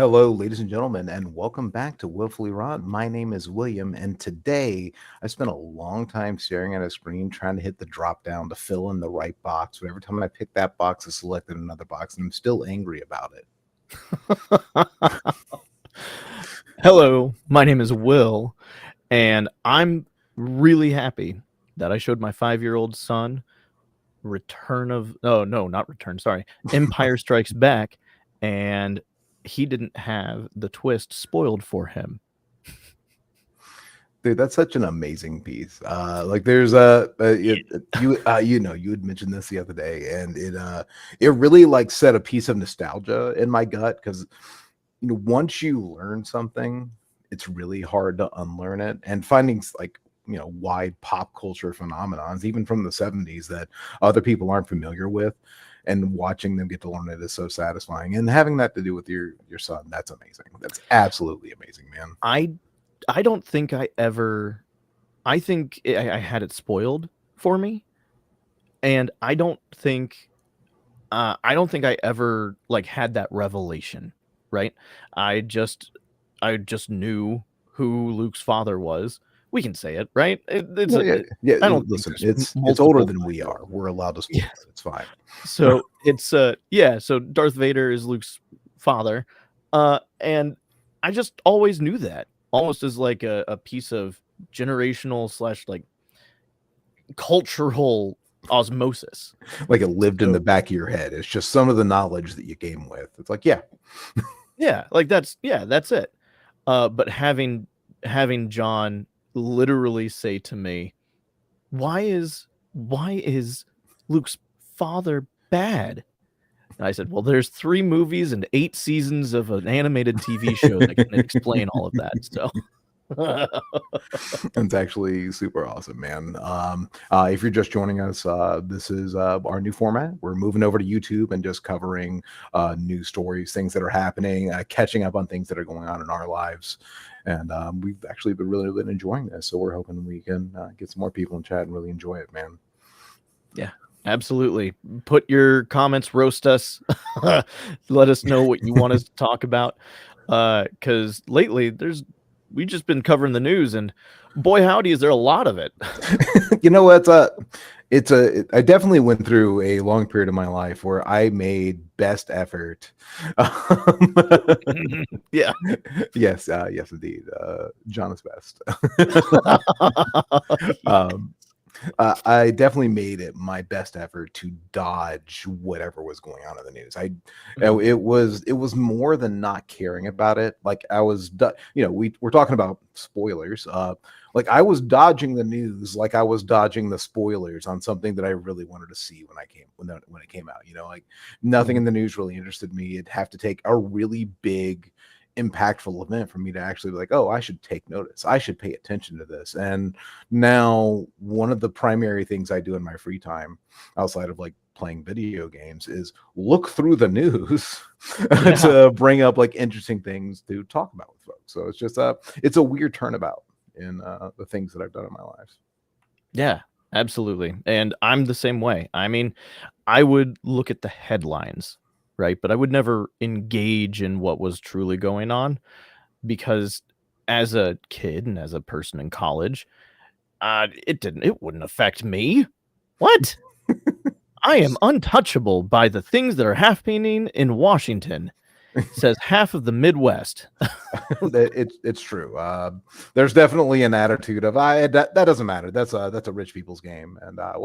Hello, ladies and gentlemen, and welcome back to Willfully Wrought. My name is William, and today I spent a long time staring at a screen trying to hit the drop down to fill in the right box. But every time I picked that box, I selected another box, and I'm still angry about it. Hello, my name is Will, and I'm really happy that I showed my 5-year-old son not Return, sorry, Empire Strikes Back, and he didn't have the twist spoiled for him. Dude, that's such an amazing piece. Like there's you had mentioned this the other day, and it really like set a piece of nostalgia in my gut because once you learn something, it's really hard to unlearn it. And finding like wide pop culture phenomenons, even from the 70s, that other people aren't familiar with, and watching them get to learn it is so satisfying. And having that to do with your son, that's amazing. That's absolutely amazing, man. I don't think I think I had it spoiled for me, and I don't think I ever like had that revelation, right? I just knew who Luke's father was. We can say it, right? Yeah. I don't Listen, think it's older than we are. We're allowed to spoil it. It's fine. So it's so Darth Vader is Luke's father, and I just always knew that, almost as like a piece of generational slash like cultural osmosis. Like it lived in the back of your head. It's just some of the knowledge that you came with. It's like, yeah. Like that's it. But having John literally say to me, why is Luke's father bad? And I said, well, there's 3 movies and 8 seasons of an animated TV show that can explain all of that. So It's actually super awesome, man. If you're just joining us, this is our new format. We're moving over to YouTube and just covering news stories, things that are happening, catching up on things that are going on in our lives. And we've actually been enjoying this. So we're hoping we can get some more people in chat and really enjoy it, man. Yeah, absolutely. Put your comments, roast us. Let us know what you want us to talk about. Because lately we've just been covering the news, and boy howdy, is there a lot of it. You know what? I definitely went through a long period of my life where I made best effort. Yeah. Yes, indeed. John is best. I definitely made it my best effort to dodge whatever was going on in the news. It was more than not caring about it. Like I was, we're talking about spoilers. Like I was dodging the news, like I was dodging the spoilers on something that I really wanted to see when it came out. Like nothing in the news really interested me. It'd have to take a really big, impactful event for me to actually be like, oh, I should take notice. I should pay attention to this. And now one of the primary things I do in my free time, outside of like playing video games, is look through the news to bring up like interesting things to talk about with folks. So it's a weird turnabout in the things that I've done in my life. Yeah, absolutely. And I'm the same way. I mean, I would look at the headlines, right? But I would never engage in what was truly going on, because as a kid and as a person in college, it wouldn't affect me. What? I am untouchable by the things that are happening in Washington, says half of the Midwest. It's true. There's definitely an attitude of that doesn't matter. That's a rich people's game. And I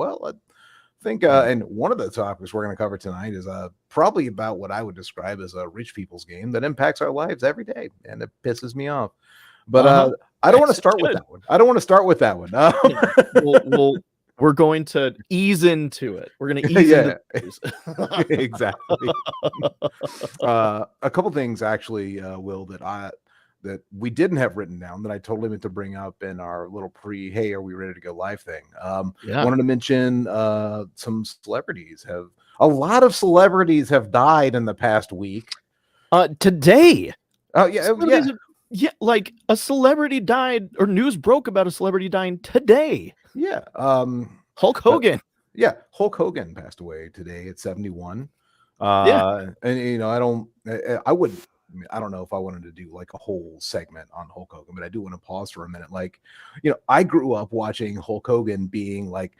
think and one of the topics we're going to cover tonight is probably about what I would describe as a rich people's game that impacts our lives every day, and it pisses me off. But I don't want to start with that one. I don't want to start with that one. We're going to ease into it. We're going to ease into it. Exactly. A couple things actually, Will, that we didn't have written down that I totally meant to bring up in our little hey, are we ready to go live thing? Wanted to mention some celebrities a lot of celebrities have died in the past week. Today. Oh yeah. Yeah, like a celebrity died, or news broke about a celebrity dying today. Yeah. Hulk Hogan. Hulk Hogan passed away today at 71. Yeah. And I would mean, I don't know if I wanted to do like a whole segment on Hulk Hogan, but I do want to pause for a minute. Like, you know, I grew up watching Hulk Hogan being like,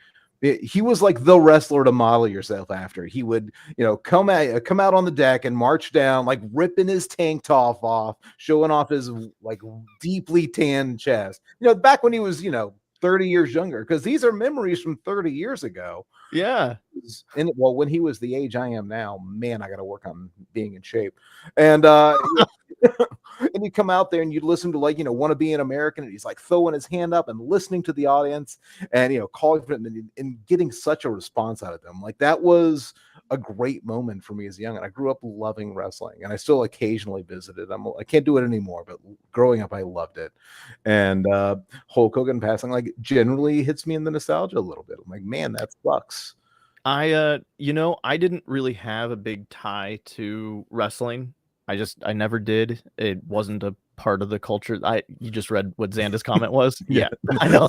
he was like the wrestler to model yourself after. He would, you know, come out on the deck and march down, like ripping his tank top off, showing off his like deeply tanned chest. You know, back when he was, you know, 30 years younger, because these are memories from 30 years ago. Yeah. And well, when he was the age I am now, man, I got to work on being in shape. And and you come out there and you listen to, like, you know, Want to Be an American, and he's like throwing his hand up and listening to the audience and, you know, calling for it and getting such a response out of them. Like, that was a great moment for me as young, and I grew up loving wrestling, and I still occasionally visit it. I can't do it anymore, but growing up I loved it. And Hulk Hogan passing, like, generally hits me in the nostalgia a little bit. I'm like, man, that sucks. You know, I didn't really have a big tie to wrestling. I never did. It wasn't a part of the culture. You just read what Xanda's comment was. Yeah, I know.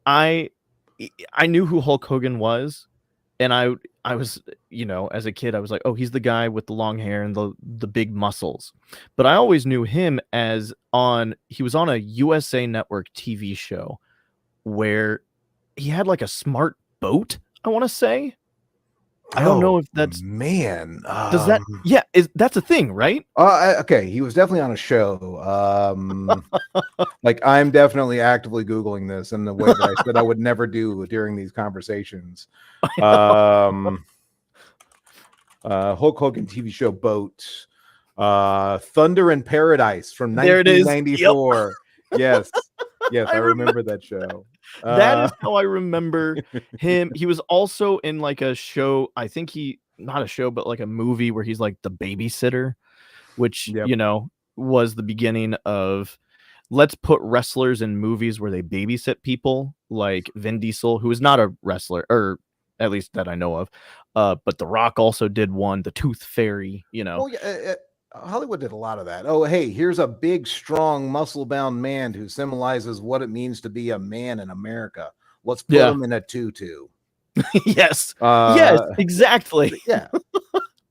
I knew who Hulk Hogan was, and I was, you know, as a kid, I was like, oh, he's the guy with the long hair and the big muscles. But I always knew him as he was on a USA Network TV show where he had like a smart boat, I want to say. I don't know if that's man. Does that that's a thing, right? Okay, he was definitely on a show. Like, I'm definitely actively Googling this in the way that I said I would never do during these conversations. Hulk Hogan TV show boat. Thunder in Paradise from 1994. Yep. Yes, I remember that show. That is how I remember him. He was also in like a show, I think not a show, but like a movie where he's like the babysitter, which, you know, was the beginning of, let's put wrestlers in movies where they babysit people, like Vin Diesel, who is not a wrestler, or at least that I know of. But The Rock also did one, The Tooth Fairy, you know. Well, yeah, Hollywood did a lot of that. Oh, hey, here's a big, strong, muscle-bound man who symbolizes what it means to be a man in America. Let's put him in a tutu. Yes. Yes, exactly. Yeah.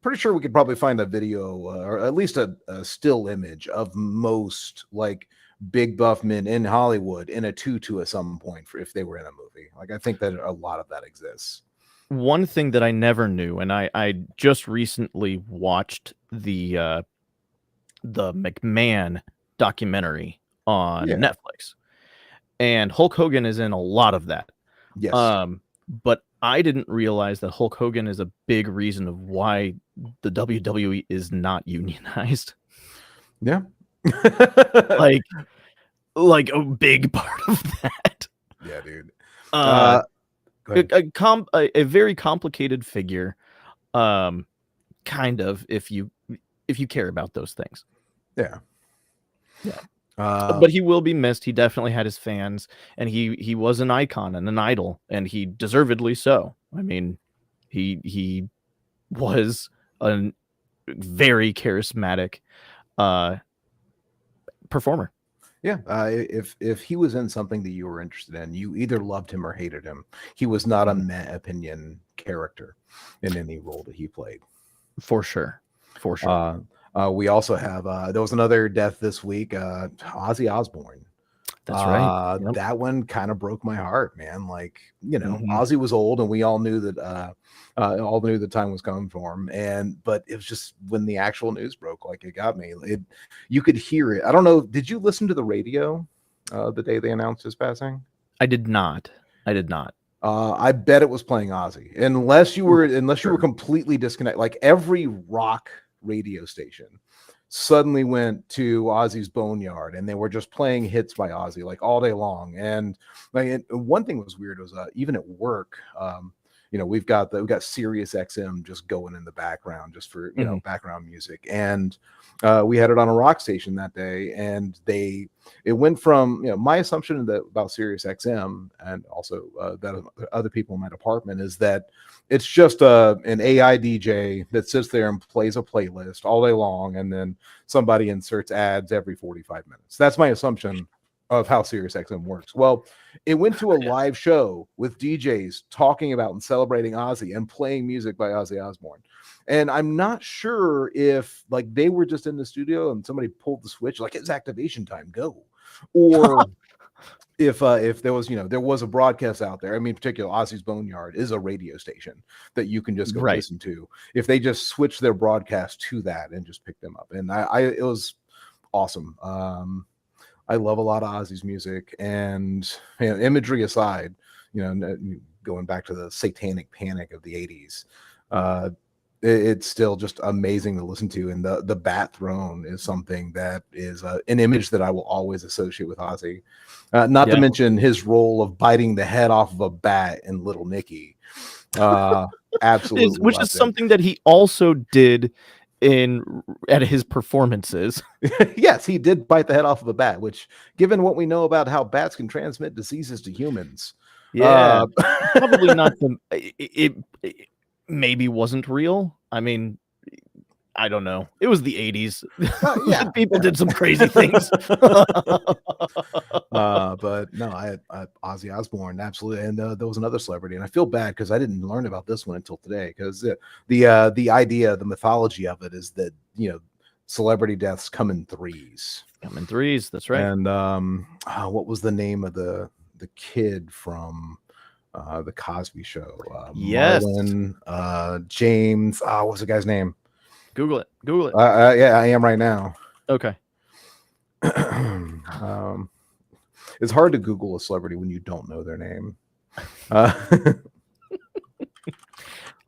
Pretty sure we could probably find a video or at least a still image of most like big buff men in Hollywood in a tutu at some point if they were in a movie. Like, I think that a lot of that exists. One thing that I never knew, and I just recently watched the McMahon documentary on Netflix, and Hulk Hogan is in a lot of that. Yes. But I didn't realize that Hulk Hogan is a big reason of why the WWE is not unionized. Yeah. like a big part of that. Yeah, dude. A very complicated figure, kind of, if you care about those things. Yeah. But he will be missed. He definitely had his fans, and he was an icon and an idol, and he deservedly so. I mean, he was a very charismatic performer. Yeah, if he was in something that you were interested in, you either loved him or hated him. He was not a meh opinion character in any role that he played. For sure. We also have there was another death this week, Ozzy Osbourne. That's right. Yep. That one kind of broke my heart, man. Like, you know, Ozzy was old, and we all knew that all knew the time was coming for him. But it was just when the actual news broke, like, it got me. You could hear it. I don't know. Did you listen to the radio the day they announced his passing? I did not. I bet it was playing Ozzy, unless you were completely disconnected. Like, every rock radio station suddenly went to Ozzy's Boneyard, and they were just playing hits by Ozzy like all day long. And like, one thing was weird was even at work, you know, we've got Sirius XM just going in the background just for, you know, background music. And we had it on a rock station that day, and it went from, you know, my assumption about Sirius XM, and also that other people in my department, is that it's just an AI DJ that sits there and plays a playlist all day long, and then somebody inserts ads every 45 minutes. That's my assumption of how Sirius XM works. Well, it went to a live show with DJs talking about and celebrating Ozzy and playing music by Ozzy Osbourne. And I'm not sure if like they were just in the studio and somebody pulled the switch, like it's activation time, go, or if there was, there was a broadcast out there. I mean, particularly Ozzy's Boneyard is a radio station that you can just go listen to. If they just switched their broadcast to that and just picked them up, and it was awesome. I love a lot of Ozzy's music, and imagery aside, going back to the satanic panic of the 80s, it's still just amazing to listen to. And the bat throne is something that is an image that I will always associate with Ozzy. Not to mention his role of biting the head off of a bat in Little Nicky. Absolutely. Which is something that he also did at his performances. Yes, he did bite the head off of a bat, which, given what we know about how bats can transmit diseases to humans, probably not it maybe wasn't real. I mean, I don't know. It was the 80s. People did some crazy things. But no, Ozzy Osbourne, absolutely. And there was another celebrity, and I feel bad because I didn't learn about this one until today, because the idea, the mythology of it is that, celebrity deaths come in threes. That's right. And what was the name of the kid from the Cosby Show? Marlon, James. What's the guy's name? Google it. Yeah, I am right now. Okay. It's hard to Google a celebrity when you don't know their name.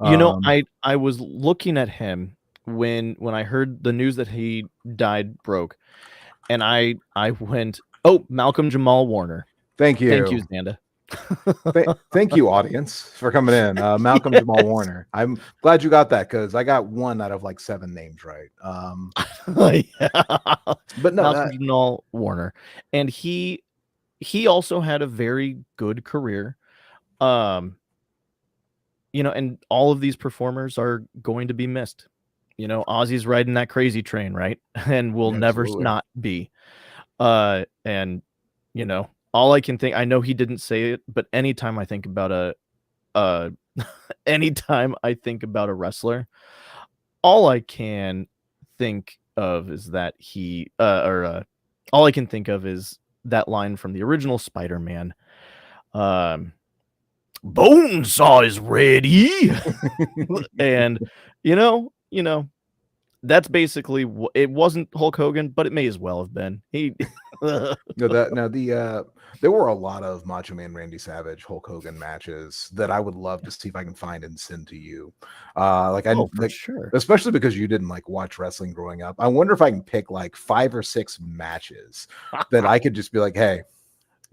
I was looking at him when I heard the news that he died broke, and I went, oh, Malcolm Jamal Warner. Thank you, Xanda. Thank you, audience, for coming in. Malcolm Jamal Warner. I'm glad you got that, because I got one out of like 7 names right. But no, Malcolm Jamal Warner, and he also had a very good career. And all of these performers are going to be missed. Ozzy's riding that crazy train, right? And will never not be. And all I can think, I know he didn't say it, but anytime I think about a wrestler, all I can think of is that all I can think of is that line from the original Spider-Man. Bonesaw is ready. And that's basically it. Wasn't Hulk Hogan, but it may as well have been. There were a lot of Macho Man Randy Savage Hulk Hogan matches that I would love to see if I can find and send to you. Sure. Especially because you didn't watch wrestling growing up. I wonder if I can pick 5 or 6 matches that I could just be like, hey,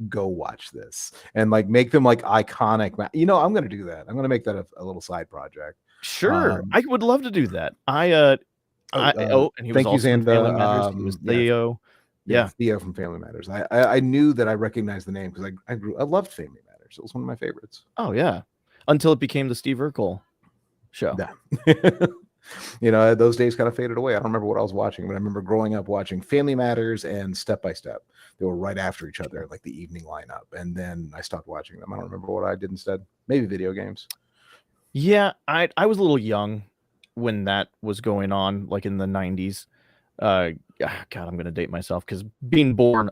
go watch this, and make them iconic. I'm going to do that. I'm going to make that a little side project. Sure. I would love to do that. And he was also in Family Matters. He was Theo. Yeah, Theo from Family Matters. I knew that I recognized the name because I loved Family Matters. It was one of my favorites. Oh yeah, until it became the Steve Urkel show. Yeah. Those days kind of faded away. I don't remember what I was watching, but I remember growing up watching Family Matters and Step by Step. They were right after each other, like the evening lineup, and then I stopped watching them. I don't remember what I did instead. Maybe video games. Yeah, I was a little young when that was going on, like in the 90s. God, I'm going to date myself because being born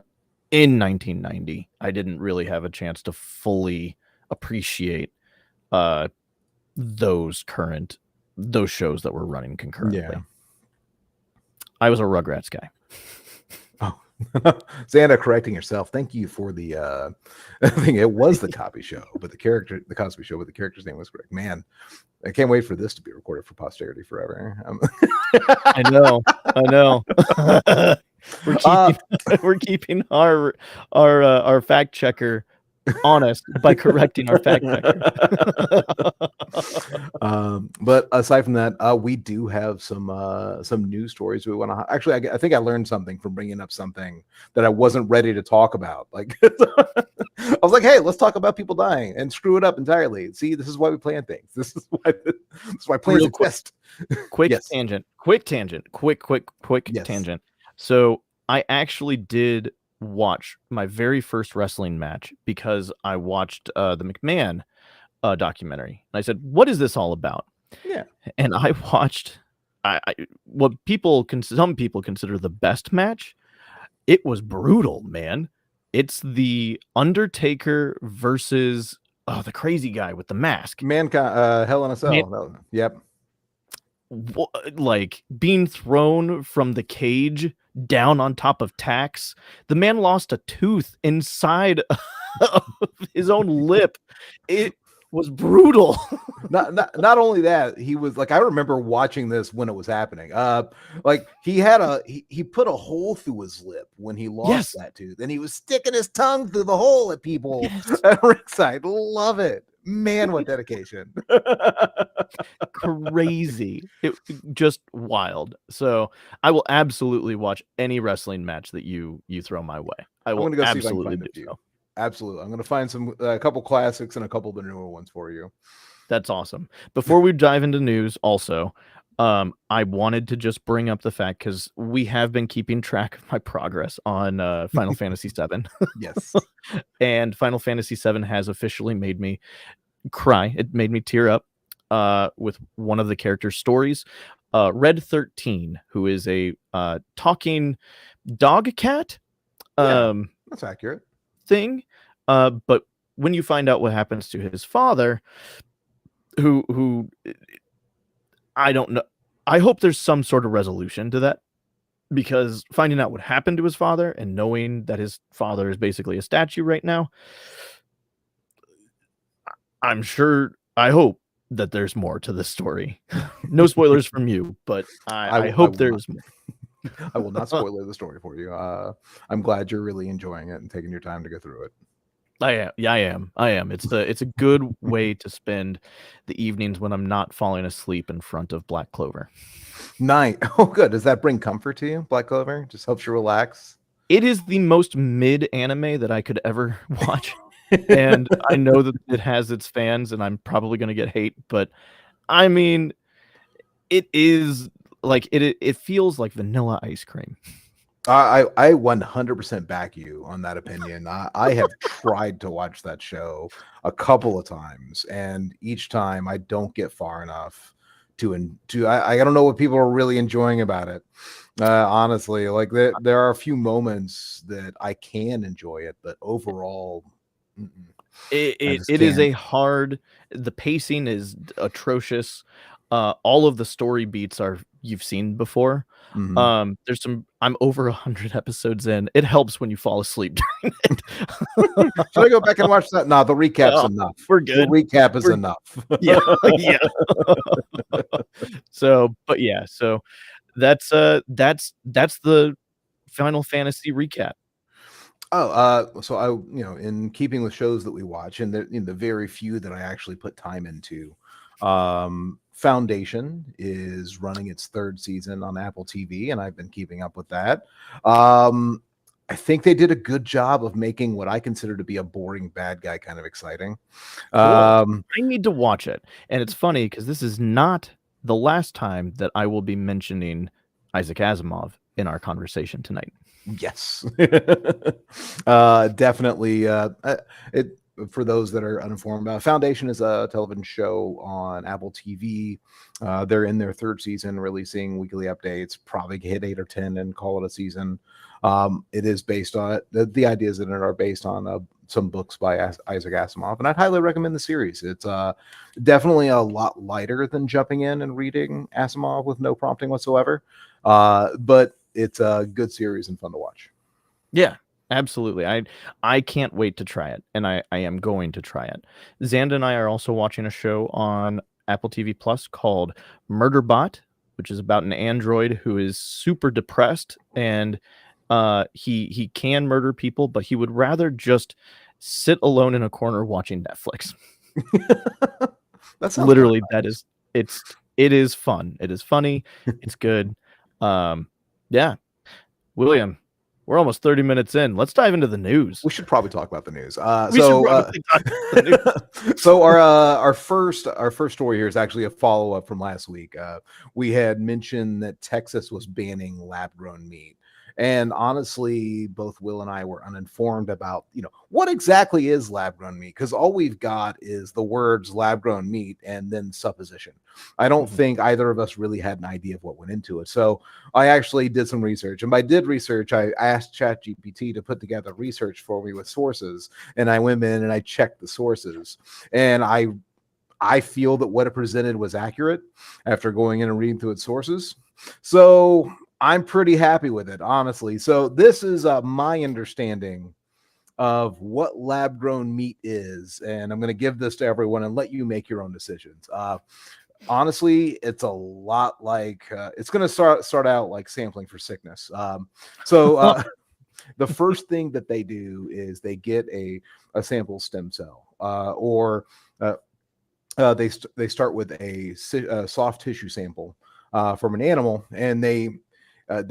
in 1990, I didn't really have a chance to fully appreciate those shows that were running concurrently. Yeah. I was a Rugrats guy. Oh, Xanda, correcting yourself. Thank you for the thing. It was the Cosby Show, but the character's name was correct. Man, I can't wait for this to be recorded for posterity forever. I know. We're keeping our fact checker honest by correcting our fact checker. But aside from that, we do have some news stories we want to. Actually, I think I learned something from bringing up something that I wasn't ready to talk about. I was like, "Hey, let's talk about people dying and screw it up entirely." See, this is why we plan things. This is why plans exist. Quick tangent. Quick Yes. tangent. So I actually did watch my very first wrestling match because I watched the McMahon documentary. And I said, "What is this all about?" Yeah. And I watched what some people consider the best match. It was brutal, man. It's the Undertaker versus the crazy guy with the mask. Mankind, Hell in a Cell. Yep. Like being thrown from the cage down on top of tacks. The man lost a tooth inside of his own lip. It was brutal. Not only that, he was like, I remember watching this when it was happening. Like he put a hole through his lip when he lost that tooth, and he was sticking his tongue through the hole at people at ringside. Love it. Man, what dedication. Crazy. It just wild. So I will absolutely watch any wrestling match that you throw my way. I'm going to go absolutely see if I can find do so. Absolutely. I'm going to find a couple classics and a couple of the newer ones for you. That's awesome. Before we dive into news, also, I wanted to just bring up the fact, because we have been keeping track of my progress on Final Fantasy VII. Yes. And Final Fantasy VII has officially made me cry. It made me tear up with one of the characters' stories. Red 13, who is a talking dog cat. That's accurate. Thing. But when you find out what happens to his father, who I don't know. I hope there's some sort of resolution to that, because finding out what happened to his father and knowing that his father is basically a statue right now, I hope that there's more to this story. No spoilers from you, but I hope there's more. I will not spoil the story for you. I'm glad you're really enjoying it and taking your time to go through it. I am. Yeah, I am. It's a good way to spend the evenings when I'm not falling asleep in front of Black Clover. Night. Oh, good. Does that bring comfort to you, Black Clover? Just helps you relax? It is the most mid anime that I could ever watch. And I know that it has its fans, and I'm probably going to get hate, but I mean, it is like it feels like vanilla ice cream. I 100% back you on that opinion. I have tried to watch that show a couple of times, and each time I don't get far enough I don't know what people are really enjoying about it. Honestly, like there are a few moments that I can enjoy it, but overall, it is a hard. The pacing is atrocious. All of the story beats you've seen before. Mm-hmm. There's some. I'm over 100 episodes in. It helps when you fall asleep during it. Should I go back and watch that? No, the recap's enough. We're good. The recap is enough. Yeah. So that's the Final Fantasy recap. So I, in keeping with shows that we watch, and the very few that I actually put time into, Foundation is running its third season on Apple TV, and I've been keeping up with that. I think they did a good job of making what I consider to be a boring bad guy kind of exciting. Cool. I need to watch it. And it's funny because this is not the last time that I will be mentioning Isaac Asimov in our conversation tonight. Yes. Definitely. For those that are uninformed, Foundation is a television show on Apple TV. They're in their third season, releasing weekly updates, probably hit 8 or 10 and call it a season. It is based on the ideas in it are based on some books by Isaac Asimov, and I'd highly recommend the series. It's definitely a lot lighter than jumping in and reading Asimov with no prompting whatsoever, but it's a good series and fun to watch. Yeah, absolutely. I can't wait to try it, and I am going to try it. Xanda and I are also watching a show on Apple TV Plus called Murderbot, which is about an android who is super depressed, and he can murder people, but he would rather just sit alone in a corner watching Netflix. That's literally it is fun. It is funny. It's good. Yeah, William, we're almost 30 minutes in. Let's dive into the news. We should probably talk about the news. So our first story here is actually a follow-up from last week. We had mentioned that Texas was banning lab-grown meat, And honestly, both Will and I were uninformed about, what exactly is lab grown meat, because all we've got is the words lab grown meat and then supposition. I don't Mhm. think either of us really had an idea of what went into it. So I actually did some research, and by did research, I asked ChatGPT to put together research for me with sources, and I went in and I checked the sources, and I feel that what it presented was accurate after going in and reading through its sources. So I'm pretty happy with it, honestly. So this is my understanding of what lab grown meat is, and I'm going to give this to everyone and let you make your own decisions. Honestly, it's a lot like it's going to start out like sampling for sickness. So the first thing that they do is they get a sample stem cell, or uh, they start with a soft tissue sample from an animal, and they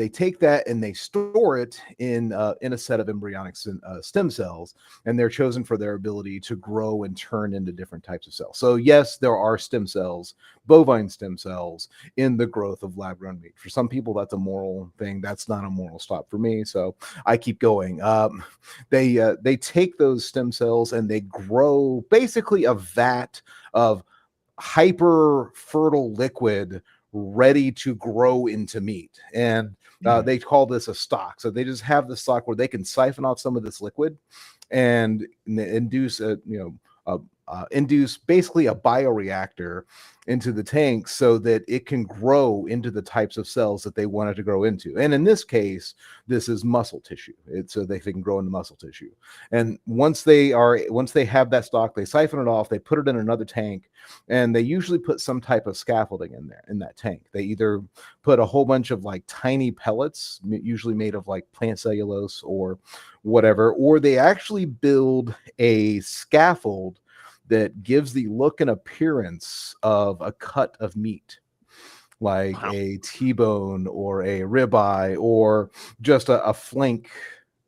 take that and they store it in a set of embryonic stem cells, and they're chosen for their ability to grow and turn into different types of cells. So yes, there are stem cells, bovine stem cells, in the growth of lab grown meat. For some people, that's a moral thing. That's not a moral stop for me, so I keep going. They take those stem cells and they grow basically a vat of hyper fertile liquid ready to grow into meat. And Mhm. they call this a stock. So they just have the stock where they can siphon off some of this liquid and induce induce basically a bioreactor into the tank so that it can grow into the types of cells that they want it to grow into. And in this case, this is muscle tissue. It's so they can grow into muscle tissue. And once they have that stock, they siphon it off, they put it in another tank, and they usually put some type of scaffolding in there in that tank. They either put a whole bunch of like tiny pellets, usually made of like plant cellulose or whatever, or they actually build a scaffold that gives the look and appearance of a cut of meat, like Wow. a T-bone or a ribeye or just a flank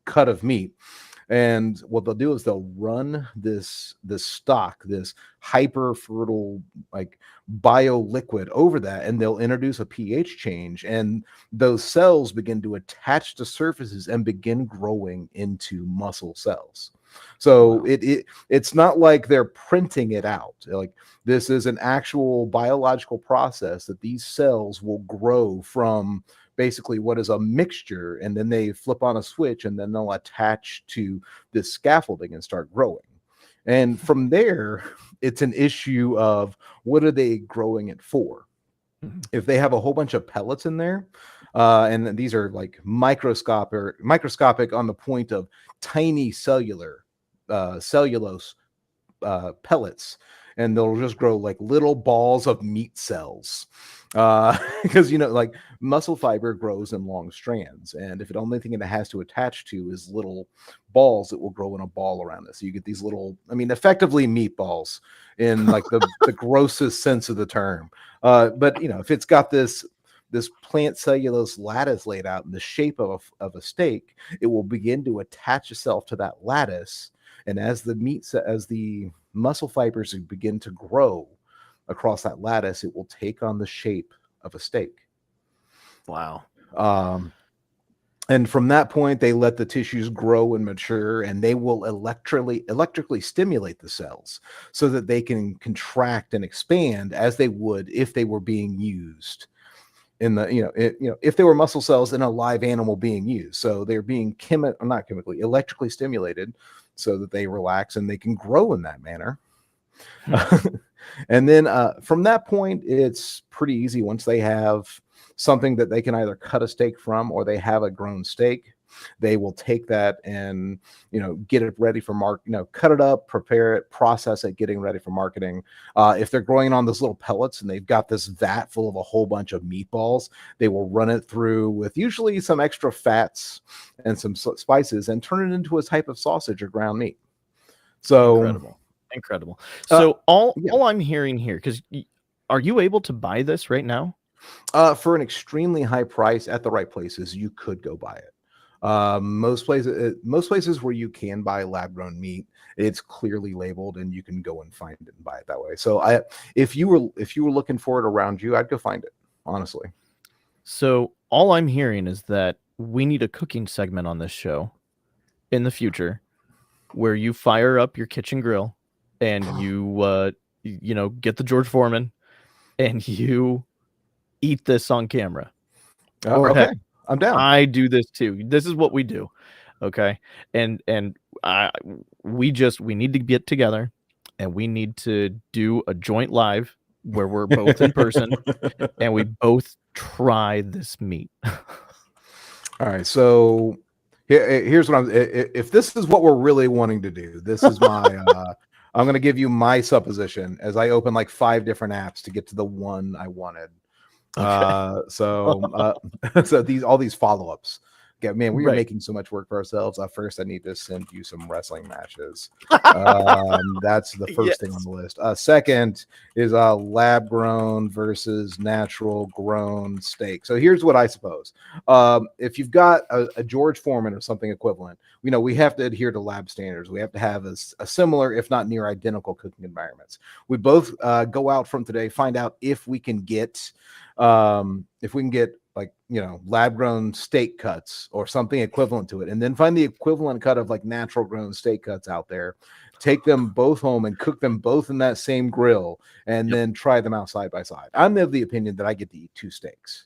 cut of meat. And what they'll do is they'll run this stock, this hyper fertile like bio liquid over that, and they'll introduce a pH change, and those cells begin to attach to surfaces and begin growing into muscle cells. So Wow. it's not like they're printing it out. Like, this is an actual biological process that these cells will grow from basically what is a mixture, and then they flip on a switch and then they'll attach to this scaffolding and start growing. And from there, it's an issue of what are they growing it for? Mhm. If they have a whole bunch of pellets in there, and these are like microscopic on the point of tiny cellulose pellets, and they'll just grow like little balls of meat cells. Because like muscle fiber grows in long strands, and if the only thing it has to attach to is little balls, it will grow in a ball around it. So you get these little, I mean, effectively meatballs in like the grossest sense of the term. But if it's got this plant cellulose lattice laid out in the shape of a steak, it will begin to attach itself to that lattice. And as the muscle fibers begin to grow across that lattice, it will take on the shape of a steak. Wow. Um, and from that point, they let the tissues grow and mature, and they will electrically stimulate the cells so that they can contract and expand as they would if they were being used in the if they were muscle cells in a live animal being used. So they're being not chemically, electrically stimulated so that they relax and they can grow in that manner. Hmm. And then from that point, it's pretty easy. Once they have something that they can either cut a steak from, or they have a grown steak, they will take that and get it ready for cut it up, prepare it, process it, getting ready for marketing. If they're growing on those little pellets and they've got this vat full of a whole bunch of meatballs, they will run it through with usually some extra fats and some spices and turn it into a type of sausage or ground meat. So Incredible. Incredible. uh, So all yeah. all I'm hearing here, because are you able to buy this right now? For an extremely high price at the right places, you could go buy it. Most places where you can buy lab grown meat, it's clearly labeled, and you can go and find it and buy it that way. So, if you were looking for it around you, I'd go find it. Honestly, So all I'm hearing is that we need a cooking segment on this show in the future where you fire up your kitchen grill and you get the George Foreman and you eat this on camera. Or Okay, heck, I'm down. I do this too. This is what we do. Okay. And we need to get together and we need to do a joint live where we're both in person and we both try this meat. All right, so here's what if this is what we're really wanting to do, this is my I'm going to give you my supposition as I open like 5 different apps to get to the one I wanted. Okay. So all these follow-ups. Yeah, man, we are Right. making so much work for ourselves. First, I need to send you some wrestling matches. That's the first thing on the list. Second is lab grown versus natural grown steak. So here's what I suppose. If you've got a George Foreman or something equivalent, we have to adhere to lab standards. We have to have a similar, if not near identical, cooking environments. We both go out from today, find out if we can get like lab grown steak cuts or something equivalent to it, and then find the equivalent cut of like natural grown steak cuts out there, take them both home and cook them both in that same grill, and then try them out side by side. I'm of the opinion that I get to eat 2 steaks.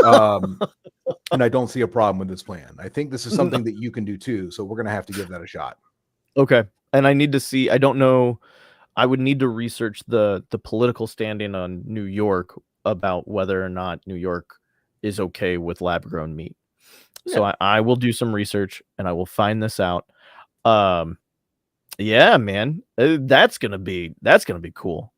And I don't see a problem with this plan. I think this is something that you can do too, so we're gonna have to give that a shot. Okay. And I need to see, I don't know, I would need to research the political standing on New York about whether or not New York is okay with lab grown meat. So I will do some research and I will find this out. Yeah, man, that's gonna be cool.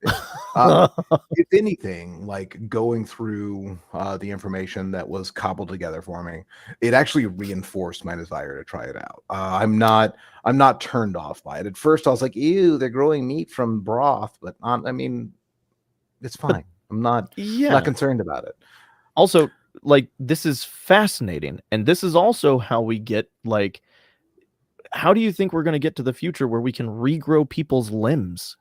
If anything, like going through the information that was cobbled together for me, it actually reinforced my desire to try it out. I'm not turned off by it. At first, I was like, "Ew, they're growing meat from broth," but I mean, it's fine. I'm not concerned about it. Also, like, this is fascinating, and this is also how we get like. How do you think we're going to get to the future where we can regrow people's limbs?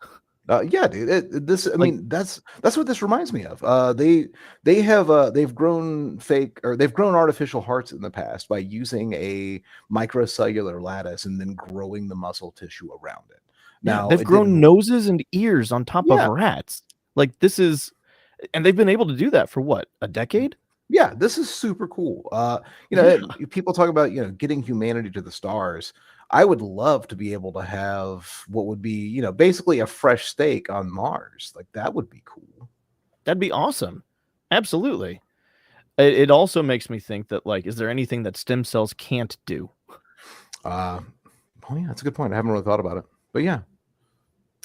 Yeah, dude. That's what this reminds me of. They've grown artificial hearts in the past by using a microcellular lattice and then growing the muscle tissue around it. Now they've grown noses and ears on top of rats. Like and they've been able to do that for what, a decade? Yeah, this is super cool. People talk about getting humanity to the stars. I would love to be able to have what would be, basically a fresh steak on Mars. Like that would be cool. That'd be awesome. Absolutely. It also makes me think that, like, is there anything that stem cells can't do? Oh yeah, that's a good point. I haven't really thought about it, but yeah.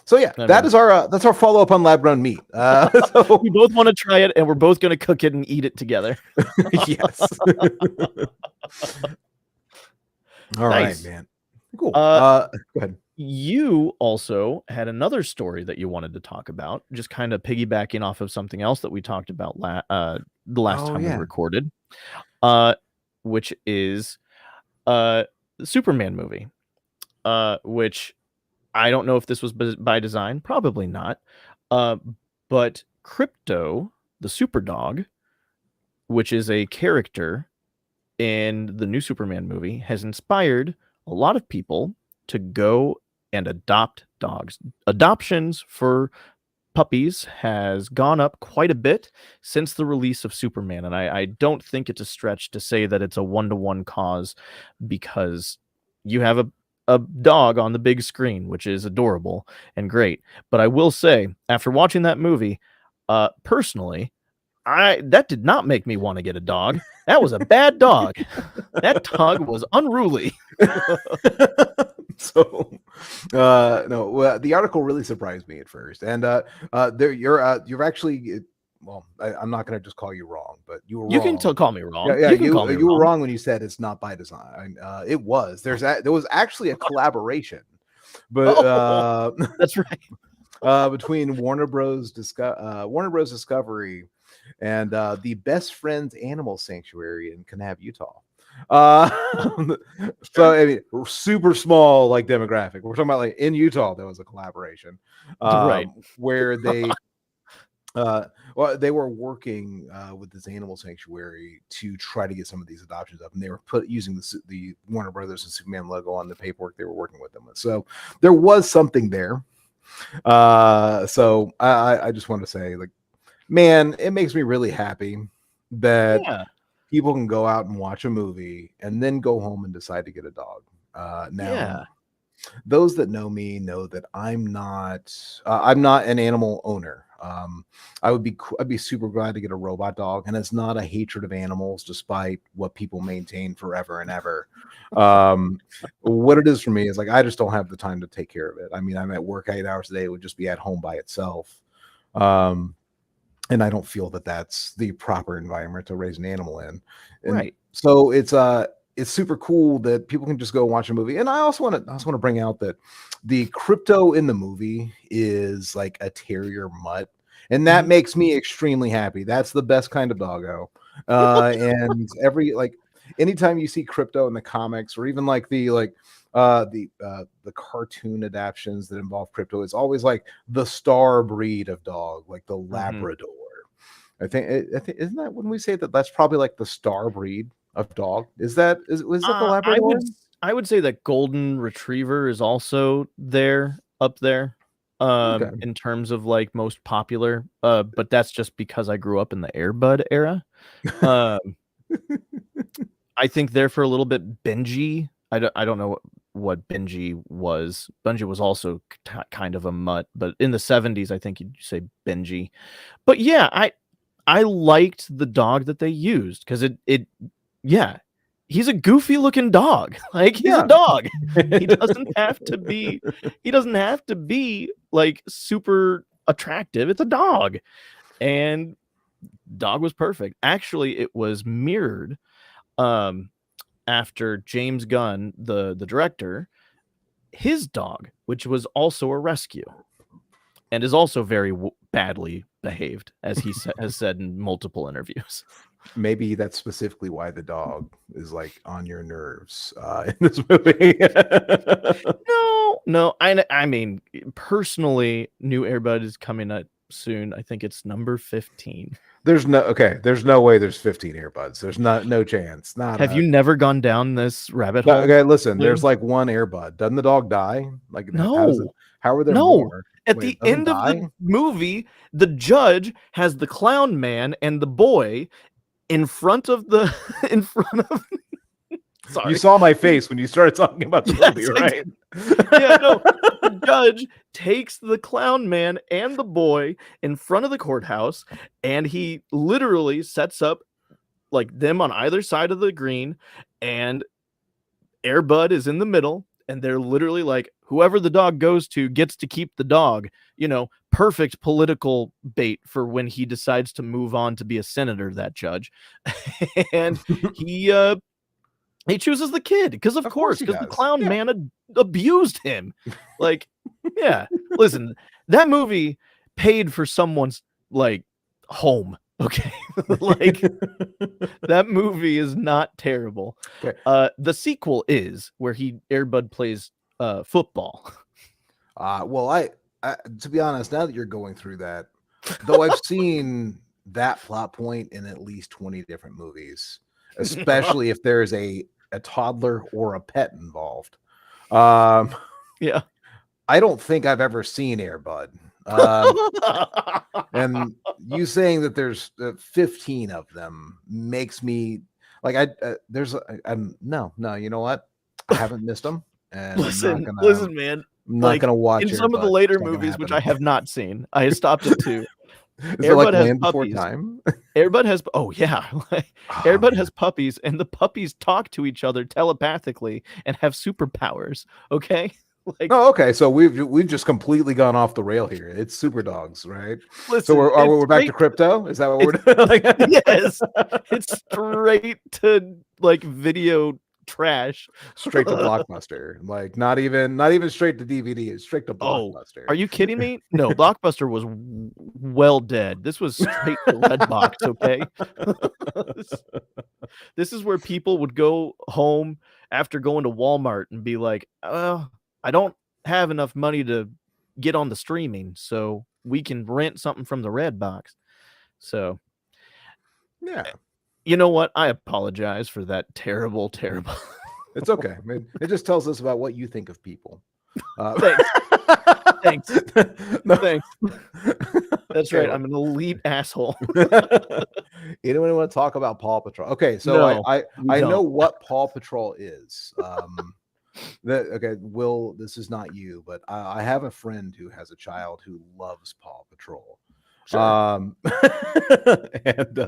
So yeah, that's our follow up on lab grown meat. So we both want to try it, and we're both going to cook it and eat it together. Yes. All Nice. right, man. Cool. Go ahead. You also had another story that you wanted to talk about, just kind of piggybacking off of something else that we talked about the last time we recorded, which is the Superman movie, which I don't know if this was by design, probably not, but Krypto the Super-Dog, which is a character in the new Superman movie, has inspired a lot of people to go and adopt dogs. Adoptions for puppies has gone up quite a bit since the release of Superman, and I don't think it's a stretch to say that it's a one-to-one cause, because you have a dog on the big screen, which is adorable and great. But I will say, after watching that movie, personally, that did not make me want to get a dog. That was a bad dog. That dog was unruly. So, no, well, the article really surprised me at first, and you're actually. Well, I'm not going to just call you wrong, but you were wrong. You can still call me wrong. Yeah, you were wrong when you said it's not by design. It was. There was actually a collaboration, but that's right. Between Warner Bros. Discovery and the Best Friends Animal Sanctuary in Kanab, Utah. So I mean, super small like demographic. We're talking about like in Utah there was a collaboration, right, where they Well, they were working with this animal sanctuary to try to get some of these adoptions up, and they were using the Warner Brothers and Superman logo on the paperwork they were working with them with. So there was something there. So I just want to say, like, man, it makes me really happy that Yeah. people can go out and watch a movie and then go home and decide to get a dog. Now, Yeah. those that know me know that I'm not an animal owner. I'd be super glad to get a robot dog, and it's not a hatred of animals, despite what people maintain forever and ever. What it is for me is like I just don't have the time to take care of it. I mean, I'm at work 8 hours a day; it would just be at home by itself. Um, and I don't feel that that's the proper environment to raise an animal in. And Right. so it's super cool that people can just go watch a movie. And I also want to bring out that the Krypto in the movie is like a terrier mutt, and that Mhm. makes me extremely happy. That's the best kind of doggo. And anytime you see Krypto in the comics, or even like the cartoon adaptations that involve Krypto, it's always like the star breed of dog, like the Mhm. Labrador. I think isn't that when we say that that's probably like the star breed of dog? Is that the Uh, I Labrador? would I would say that golden retriever is also up there, Okay. in terms of, like, most popular, but that's just because I grew up in the Air Bud era. Um, I think there for a little bit, Benji, I don't know what Benji was. Benji was also kind of a mutt, but in the '70s, I think you'd say Benji. But yeah, I liked the dog that they used because yeah, he's a goofy looking dog. Like he's a Yeah. dog. He doesn't have to be he doesn't have to be like super attractive. It's a dog. And dog was perfect. Actually, it was mirrored um after James Gunn, the director, his dog, which was also a rescue and is also very badly behaved, as he has said in multiple interviews. Maybe that's specifically why the dog is like on your nerves in this movie. No, no. I mean, personally, new Airbud is coming out soon. I think it's number 15. There's no way there's 15 earbuds. There's no chance. Not Have a you never gone down this rabbit no, hole, okay. Listen, there's Lou? like one earbud. Doesn't the dog die? Like how does it? No, How are there no. more? At Wait, the it doesn't end of die? the movie, the judge has the clown man and the boy in front of the in front of You sorry. saw my face when you started talking about the movie, Yes, I right? did. Yeah, no. The judge takes the clown man and the boy in front of the courthouse, and he literally sets up like them on either side of the green, and Airbud is in the middle, and they're literally like, whoever the dog goes to gets to keep the dog. Perfect political bait for when he decides to move on to be a senator, that judge. And he he chooses the kid because, of Of course course, he because the does. clown Yeah. man abused him. Like, yeah. Listen, that movie paid for someone's like home. Okay, like that movie is not terrible. Okay. The sequel is where Airbud plays football. Well, I to be honest, now that you're going through that, though I've seen that plot point in at least 20 different movies, especially if there's a toddler or a pet involved. Um, Yeah. I don't think I've ever seen Airbud. And you saying that there's 15 of them makes me like I'm no, you know what? I haven't missed them, and Listen, man. I'm not Like gonna watch in some of the Airbud. later It's not gonna movies, which happen. I have not seen, I stopped at two. Is it like Airbud has Land Before puppies. Time? Airbud has oh yeah, Oh Airbud man. has puppies, and the puppies talk to each other telepathically and have superpowers. Okay, like Oh, okay. So we've just completely gone off the rail here. It's super dogs, right? So listen, we're back to crypto. Is that what we're it's doing? Like, yes, it's straight to like video trash. straight to Blockbuster. Like not even straight to DVD. It's straight to Oh, Blockbuster. are you kidding me? No, Blockbuster was well dead. This was straight to Redbox. Okay, this is where people would go home after going to Walmart and be like, I don't have enough money to get on the streaming, so we can rent something from the red box. So Yeah, you know what? I apologize for that terrible. it's okay. I mean, it just tells us about what you think of people. Thanks. Thanks. No. Thanks. That's Okay, right. I'm an elite asshole. Anyone want to talk about Paw Patrol? Okay, so No, I know don't. what Paw Patrol is. Okay, Will, this is not you, but I have a friend who has a child who loves Paw Patrol. Sure. And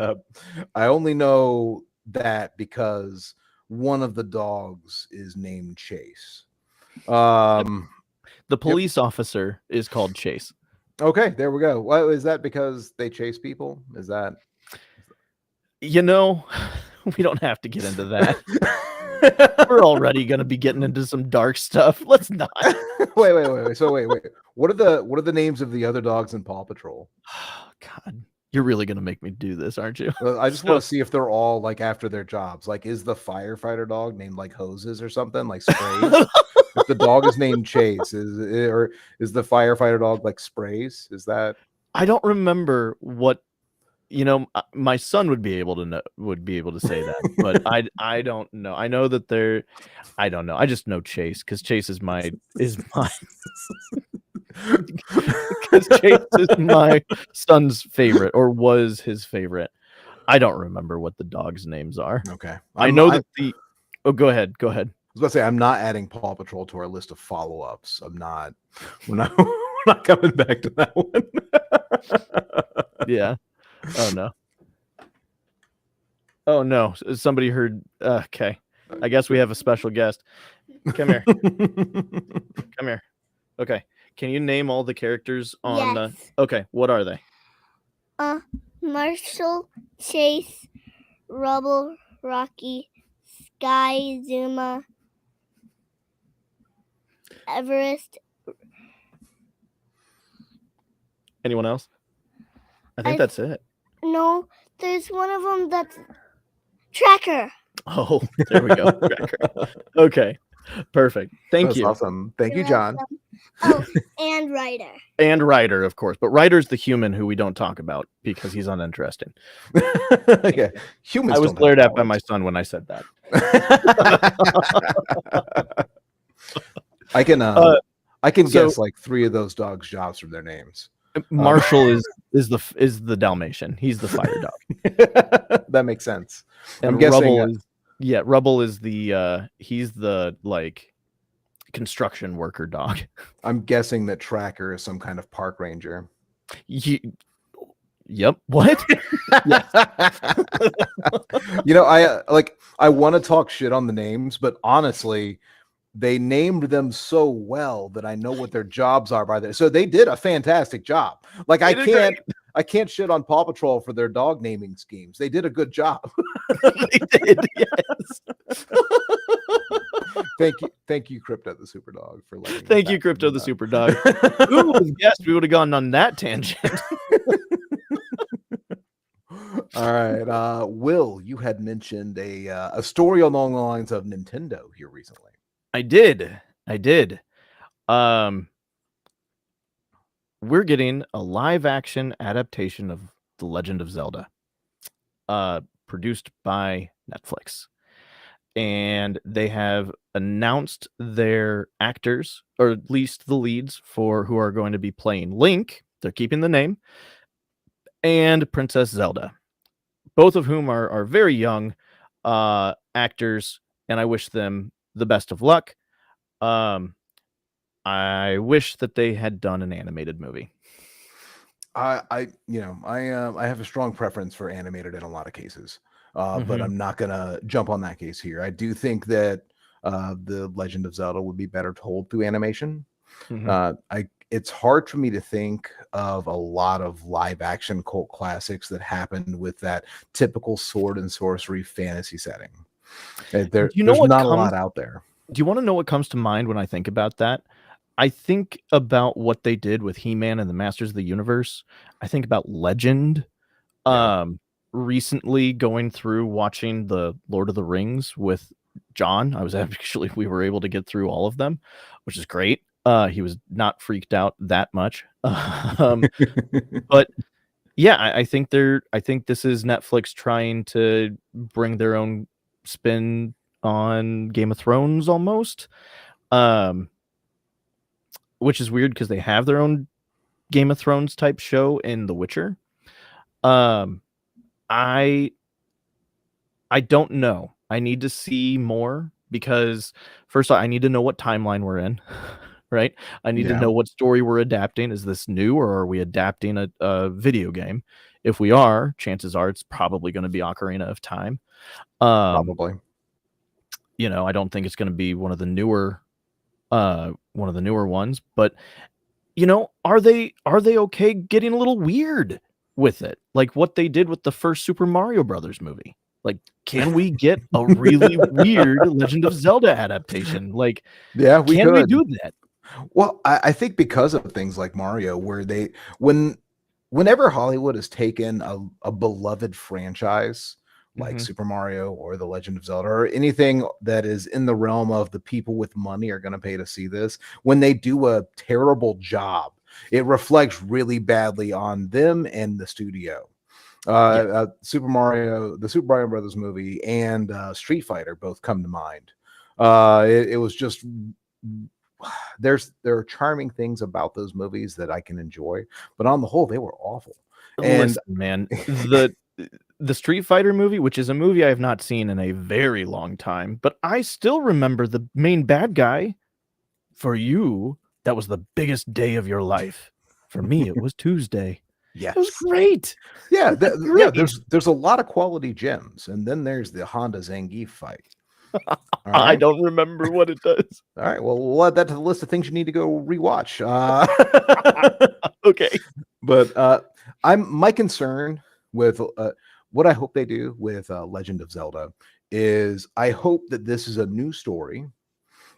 I only know that because one of the dogs is named Chase. The police officer is called Chase. Okay, there we go. Well, is that because they chase people? Is that? You know, we don't have to get into that. We're already going to be getting into some dark stuff. Let's not. Wait. So wait. What are the names of the other dogs in Paw Patrol? Oh, God, you're really going to make me do this, aren't you? I just want to see if they're all like after their jobs. Like, is the firefighter dog named like Hoses or something, like Sprays? If the dog is named Chase, is the firefighter dog like Sprays? Is that? I don't remember what. My son would be able to say that, but I don't know. I know that I don't know. I just know Chase because Chase is my because Chase is my son's favorite, or was his favorite. I don't remember what the dogs' names are. Okay, I know that the. Oh, go ahead. I was about to say I'm not adding Paw Patrol to our list of follow-ups. We're not coming back to that one. Yeah. Oh no. Somebody heard. Okay. I guess we have a special guest. Come here. Come here. Okay. Can you name all the characters on? Yes. Okay. What are they? Marshall, Chase, Rubble, Rocky, Sky, Zuma, Everest. Anyone else? I think that's it. No, there's one of them that's Tracker. Oh, there we go. Tracker. Okay. Perfect. Thank you. Awesome. Thank you, John. Oh, and Ryder. And Ryder, of course. But Ryder's the human who we don't talk about because he's uninteresting. Yeah. Humans. I was glared at by my son when I said that. I can guess like 3 of those dogs' jobs from their names. Marshall is the Dalmatian. He's the fire dog. That makes sense. And I'm guessing Rubble is he's the like construction worker dog. I'm guessing that Tracker is some kind of park ranger. Yep. What? I want to talk shit on the names, but honestly, they named them so well that I know what their jobs are by there. So they did a fantastic job. Like I can't shit on Paw Patrol for their dog naming schemes. They did a good job. They did, yes. Thank you, Krypto the Super-Dog, for letting. Thank you, Krypto the Super-Dog. Who would have guessed we would have gone on that tangent? All right, Will, you had mentioned a story along the lines of Nintendo here recently. I did. We're getting a live action adaptation of The Legend of Zelda, produced by Netflix. And they have announced their actors, or at least the leads, for who are going to be playing Link. They're keeping the name. And Princess Zelda. Both of whom are very young actors, and I wish them the best of luck. I wish that they had done an animated movie. I have a strong preference for animated in a lot of cases, but I'm not gonna jump on that case here. I do think that the Legend of Zelda would be better told through animation. It's hard for me to think of a lot of live action cult classics that happened with that typical sword and sorcery fantasy setting. There's not a lot out there. Do you want to know what comes to mind when I think about that? I think about what they did with He-Man and the Masters of the Universe. I think about Legend. Yeah. Recently going through watching the Lord of the Rings with John. We were able to get through all of them, which is great. He was not freaked out that much. But yeah, I think this is Netflix trying to bring their own spin on Game of Thrones almost. Which is weird because they have their own Game of Thrones type show in The Witcher. I don't know. I need to see more because first I need to know what timeline we're in, right? I need to know what story we're adapting. Is this new or are we adapting a video game? If we are, chances are it's probably going to be Ocarina of Time. Probably. I don't think it's going to be one of the newer ones, but are they okay getting a little weird with it, like what they did with the first Super Mario Brothers movie? Like, can we get a really weird Legend of Zelda adaptation? Like, yeah, can we do that? Well, I think because of things like Mario, where whenever Hollywood has taken a beloved franchise like Super Mario or The Legend of Zelda or anything that is in the realm of the people with money are going to pay to see this, when they do a terrible job, it reflects really badly on them and the studio. Super Mario, the Super Mario Brothers movie, and Street Fighter both come to mind. It was just there are charming things about those movies that I can enjoy, but on the whole, they were awful. And listen, man, the Street Fighter movie, which is a movie I have not seen in a very long time, but I still remember the main bad guy. For you, that was the biggest day of your life. For me, it was Tuesday. Yes. It was great. Yeah, Great. yeah. There's a lot of quality gems, and then there's the Honda Zangief fight. All right? I don't remember what it does. All right, well, we'll add that to the list of things you need to go rewatch. Okay, but my concern with what I hope they do with Legend of Zelda is I hope that this is a new story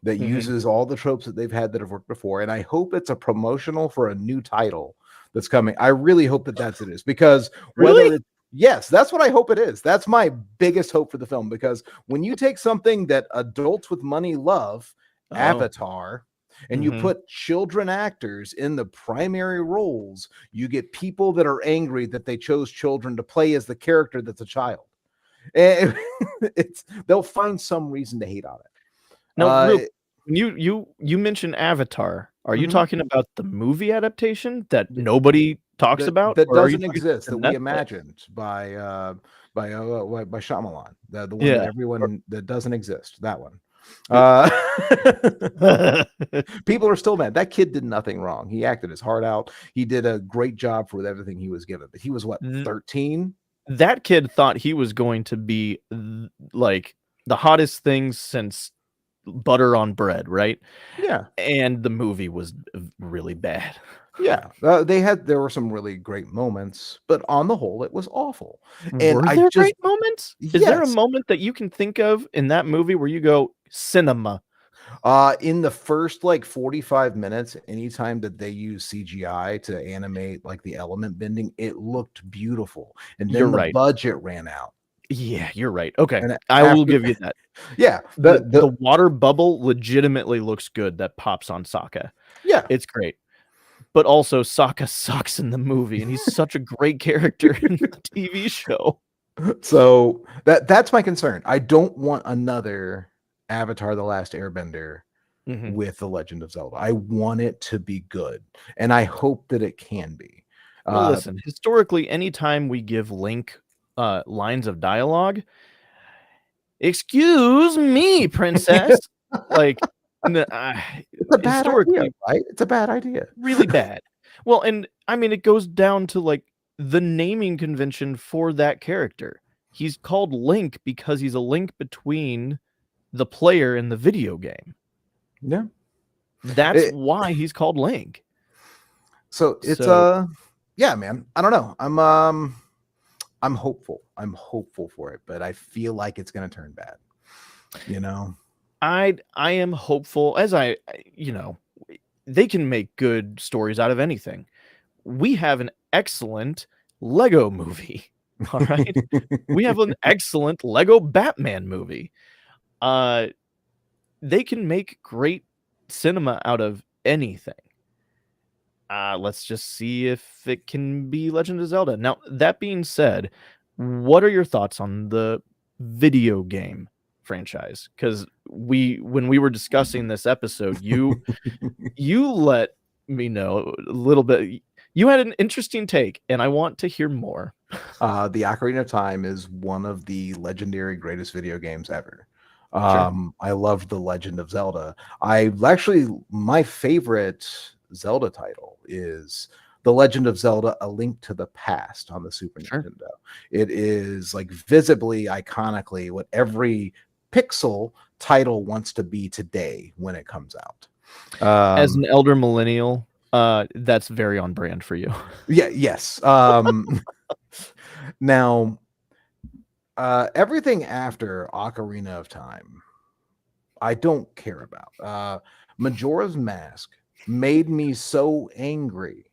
that uses all the tropes that they've had that have worked before, and I hope it's a promotional for a new title that's coming. I really hope that that's it is, because yes, that's what I hope it is. That's my biggest hope for the film, because when you take something that adults with money love, Avatar, and you put children actors in the primary roles, you get people that are angry that they chose children to play as the character that's a child. And they'll find some reason to hate on it. No, you mentioned Avatar. Are you talking about the movie adaptation that nobody talks about? That doesn't exist, that we imagined by Shyamalan, the one that everyone that doesn't exist, that one. People are still mad. That kid did nothing wrong. He acted his heart out. He did a great job for everything he was given. But he was 13? That kid thought he was going to be like the hottest thing since butter on bread, right? Yeah. And the movie was really bad. Yeah, there were some really great moments, but on the whole, it was awful. And were there great moments? Is there a moment that you can think of in that movie where you go cinema? In the first 45 minutes, anytime that they use CGI to animate the element bending, it looked beautiful. And then the budget ran out. Yeah, you're right. Okay, I will give you that. Yeah, the water bubble legitimately looks good that pops on Sokka. Yeah, it's great. But also Sokka sucks in the movie, and he's such a great character in the TV show. So that's my concern. I don't want another Avatar: The Last Airbender with The Legend of Zelda. I want it to be good, and I hope that it can be. Well, listen, historically, anytime we give Link lines of dialogue, excuse me, princess, it's a bad idea, right? It's a bad idea. Really bad. Well, and I mean, it goes down to the naming convention for that character. He's called Link because he's a link between the player and the video game. Yeah. That's why he's called Link. So it's yeah, man. I don't know. I'm hopeful. I'm hopeful for it, but I feel like it's going to turn bad. I am hopeful, they can make good stories out of anything. We have an excellent Lego movie. All right. We have an excellent Lego Batman movie. They can make great cinema out of anything, let's just see if it can be Legend of Zelda. Now, that being said, what are your thoughts on the video game franchise? Because when we were discussing this episode, you let me know a little bit. You had an interesting take, and I want to hear more. The Ocarina of Time is one of the legendary greatest video games ever. Sure. I loved The Legend of Zelda. My favorite Zelda title is The Legend of Zelda: A Link to the Past on the Super Sure. Nintendo. It is like visibly, iconically what every Pixel title wants to be today when it comes out. As an elder millennial, that's very on brand for you. Yeah, yes. Now, everything after Ocarina of Time, I don't care about. Majora's Mask made me so angry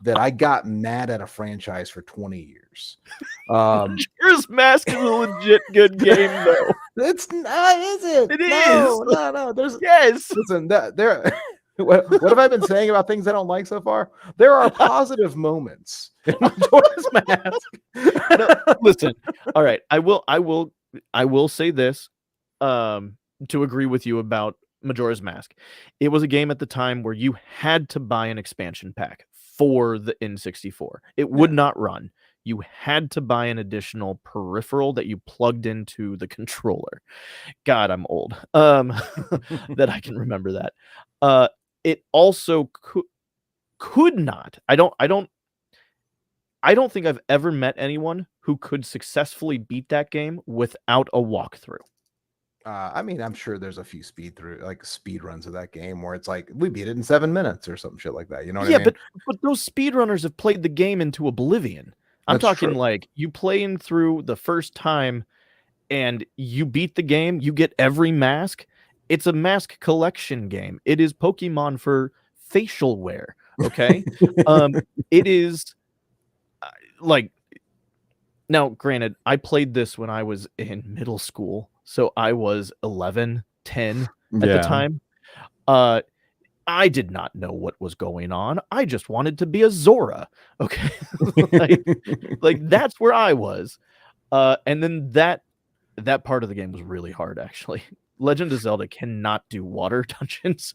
that I got mad at a franchise for 20 years. Majora's Mask is a legit good game, though. It's not, is it? It No, is. no. There's Yes. listen. There. What have I been saying about things I don't like so far? There are positive moments in Majora's Mask. No, listen. All right. I will say this to agree with you about Majora's Mask. It was a game at the time where you had to buy an expansion pack for the N64. It would not run. You had to buy an additional peripheral that you plugged into the controller. God, I'm old. That I can remember that. It also could not. I don't think I've ever met anyone who could successfully beat that game without a walkthrough. I mean, I'm sure there's a few speed runs of that game where it's like we beat it in 7 minutes or some shit like that. You know what I mean? but those speedrunners have played the game into oblivion. I'm That's talking true. like you playing through the first time and you beat the game, you get every mask. It's a mask collection game. It is Pokemon for facial wear. Okay. It is like, now granted, I played this when I was in middle school, so I was 11, 10 at the time. I did not know what was going on. I just wanted to be a Zora. Okay. like that's where I was. And then that part of the game was really hard, actually. Legend of Zelda cannot do water dungeons.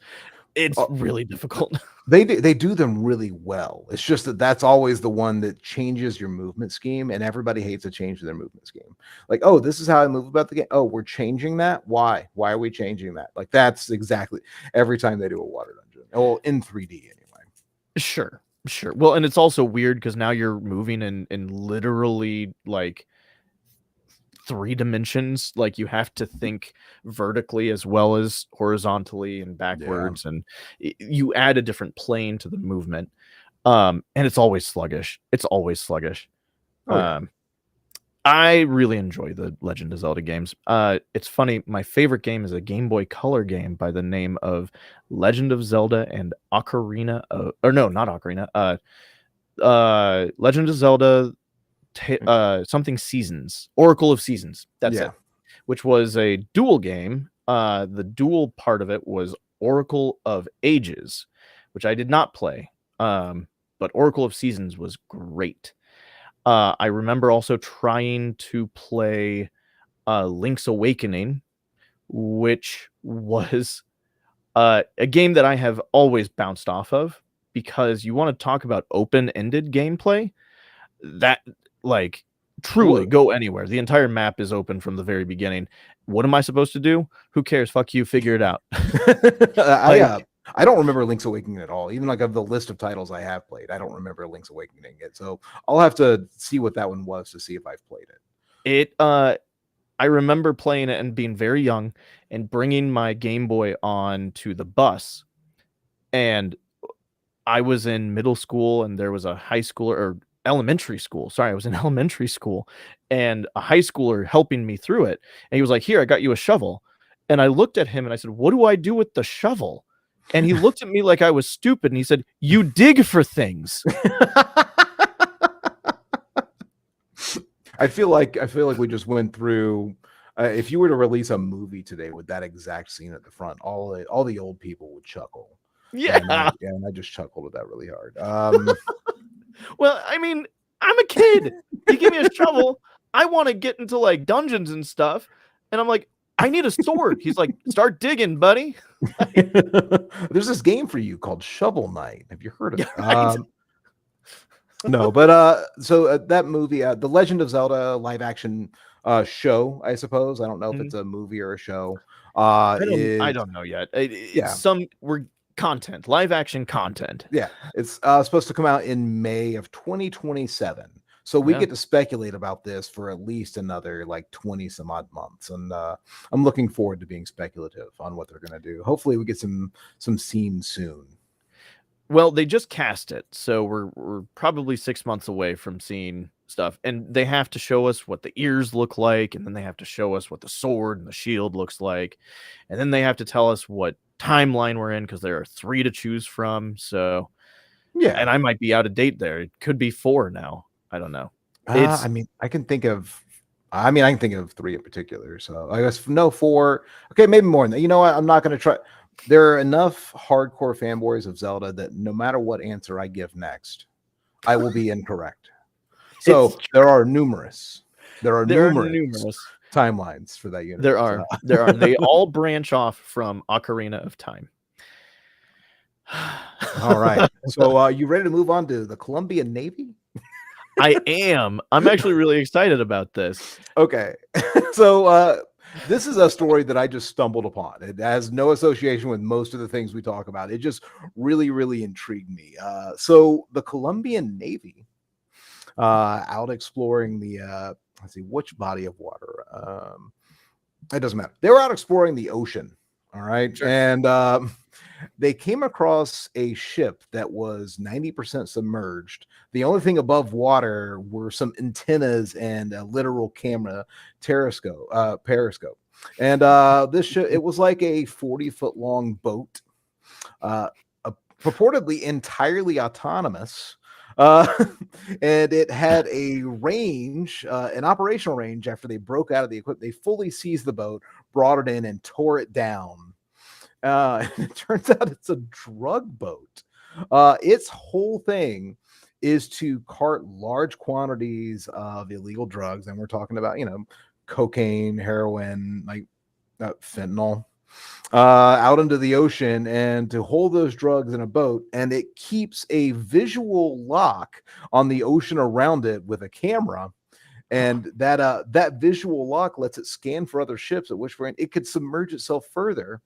It's really difficult. They do them really well. It's just that's always the one that changes your movement scheme, and everybody hates to change their movement scheme. Like, oh, this is how I move about the game. Oh, we're changing that. Why? Why are we changing that? Like, that's exactly every time they do a water dungeon. Well, in 3D anyway. Sure. Well, and it's also weird because now you're moving in literally like 3 dimensions. Like you have to think vertically as well as horizontally and backwards, and you add a different plane to the movement. And it's always sluggish. I really enjoy the Legend of Zelda games. It's funny, my favorite game is a Game Boy Color game by the name of Legend of Zelda and Ocarina of, or no, not Ocarina. Legend of Zelda something Seasons, Oracle of Seasons. That's it. Which was a dual game. The dual part of it was Oracle of Ages, which I did not play. But Oracle of Seasons was great. I remember also trying to play Link's Awakening, which was a game that I have always bounced off of, because you want to talk about open-ended gameplay. That, like, truly go anywhere. The entire map is open from the very beginning. What am I supposed to do? Who cares? Fuck you. Figure it out. I don't remember Link's Awakening at all. Even like of the list of titles I have played, I don't remember Link's Awakening yet. So I'll have to see what that one was to see if I've played it. I remember playing it and being very young and bringing my Game Boy on to the bus. And I was in middle school and there was a high schooler, or elementary school. Sorry, I was in elementary school, and a high schooler helping me through it. And he was like, "Here, I got you a shovel." And I looked at him and I said, "What do I do with the shovel?" And he looked at me like I was stupid. And he said, "You dig for things." I feel like we just went through. If you were to release a movie today with that exact scene at the front, all the old people would chuckle. Yeah. And I just chuckled at that really hard. Well, I mean, I'm a kid. You give me a shovel, I want to get into like dungeons and stuff, and I'm like, I need a sword. He's like, start digging, buddy. There's this game for you called Shovel Knight. Have you heard of it? Right. No, but so that movie, the Legend of Zelda live action show, I suppose. I don't know if it's a movie or a show. I is don't know yet. Yeah. We're content, live action content. Yeah, it's supposed to come out in May of 2027. So we Yeah. get to speculate about this for at least another like 20 some odd months. And I'm looking forward to being speculative on what they're going to do. Hopefully we get some scenes soon. Well, they just cast it, so we're probably 6 months away from seeing stuff, and they have to show us what the ears look like, and then they have to show us what the sword and the shield looks like, and then they have to tell us what timeline we're in, because there are 3 to choose from. So Yeah, and I might be out of date there. It could be 4 now. I don't know. I mean, I can think of 3 in particular. So I guess no 4. Okay, maybe more than that. You know what? I'm not going to try. There are enough hardcore fanboys of Zelda that no matter what answer I give next, I will be incorrect. So there are numerous timelines for that universe. There are. They all branch off from Ocarina of Time. All right. So you ready to move on to the Colombian Navy? I am. I'm actually really excited about this. Okay. So this is a story that I just stumbled upon. It has no association with most of the things we talk about. It just really, really intrigued me. So the Colombian Navy, out exploring the, let's see, which body of water? It doesn't matter. They were out exploring the ocean. All right. Sure. And they came across a ship that was 90% submerged. The only thing above water were some antennas and a literal camera periscope. And this ship, it was like a 40-foot long boat, purportedly entirely autonomous. And it had a range, an operational range. After they broke out of the equipment, they fully seized the boat, brought it in, and tore it down. It turns out it's a drug boat. Its whole thing is to cart large quantities of illegal drugs, and we're talking about, cocaine, heroin, like fentanyl, out into the ocean, and to hold those drugs in a boat. And it keeps a visual lock on the ocean around it with a camera. And that visual lock lets it scan for other ships, at which point it could submerge itself further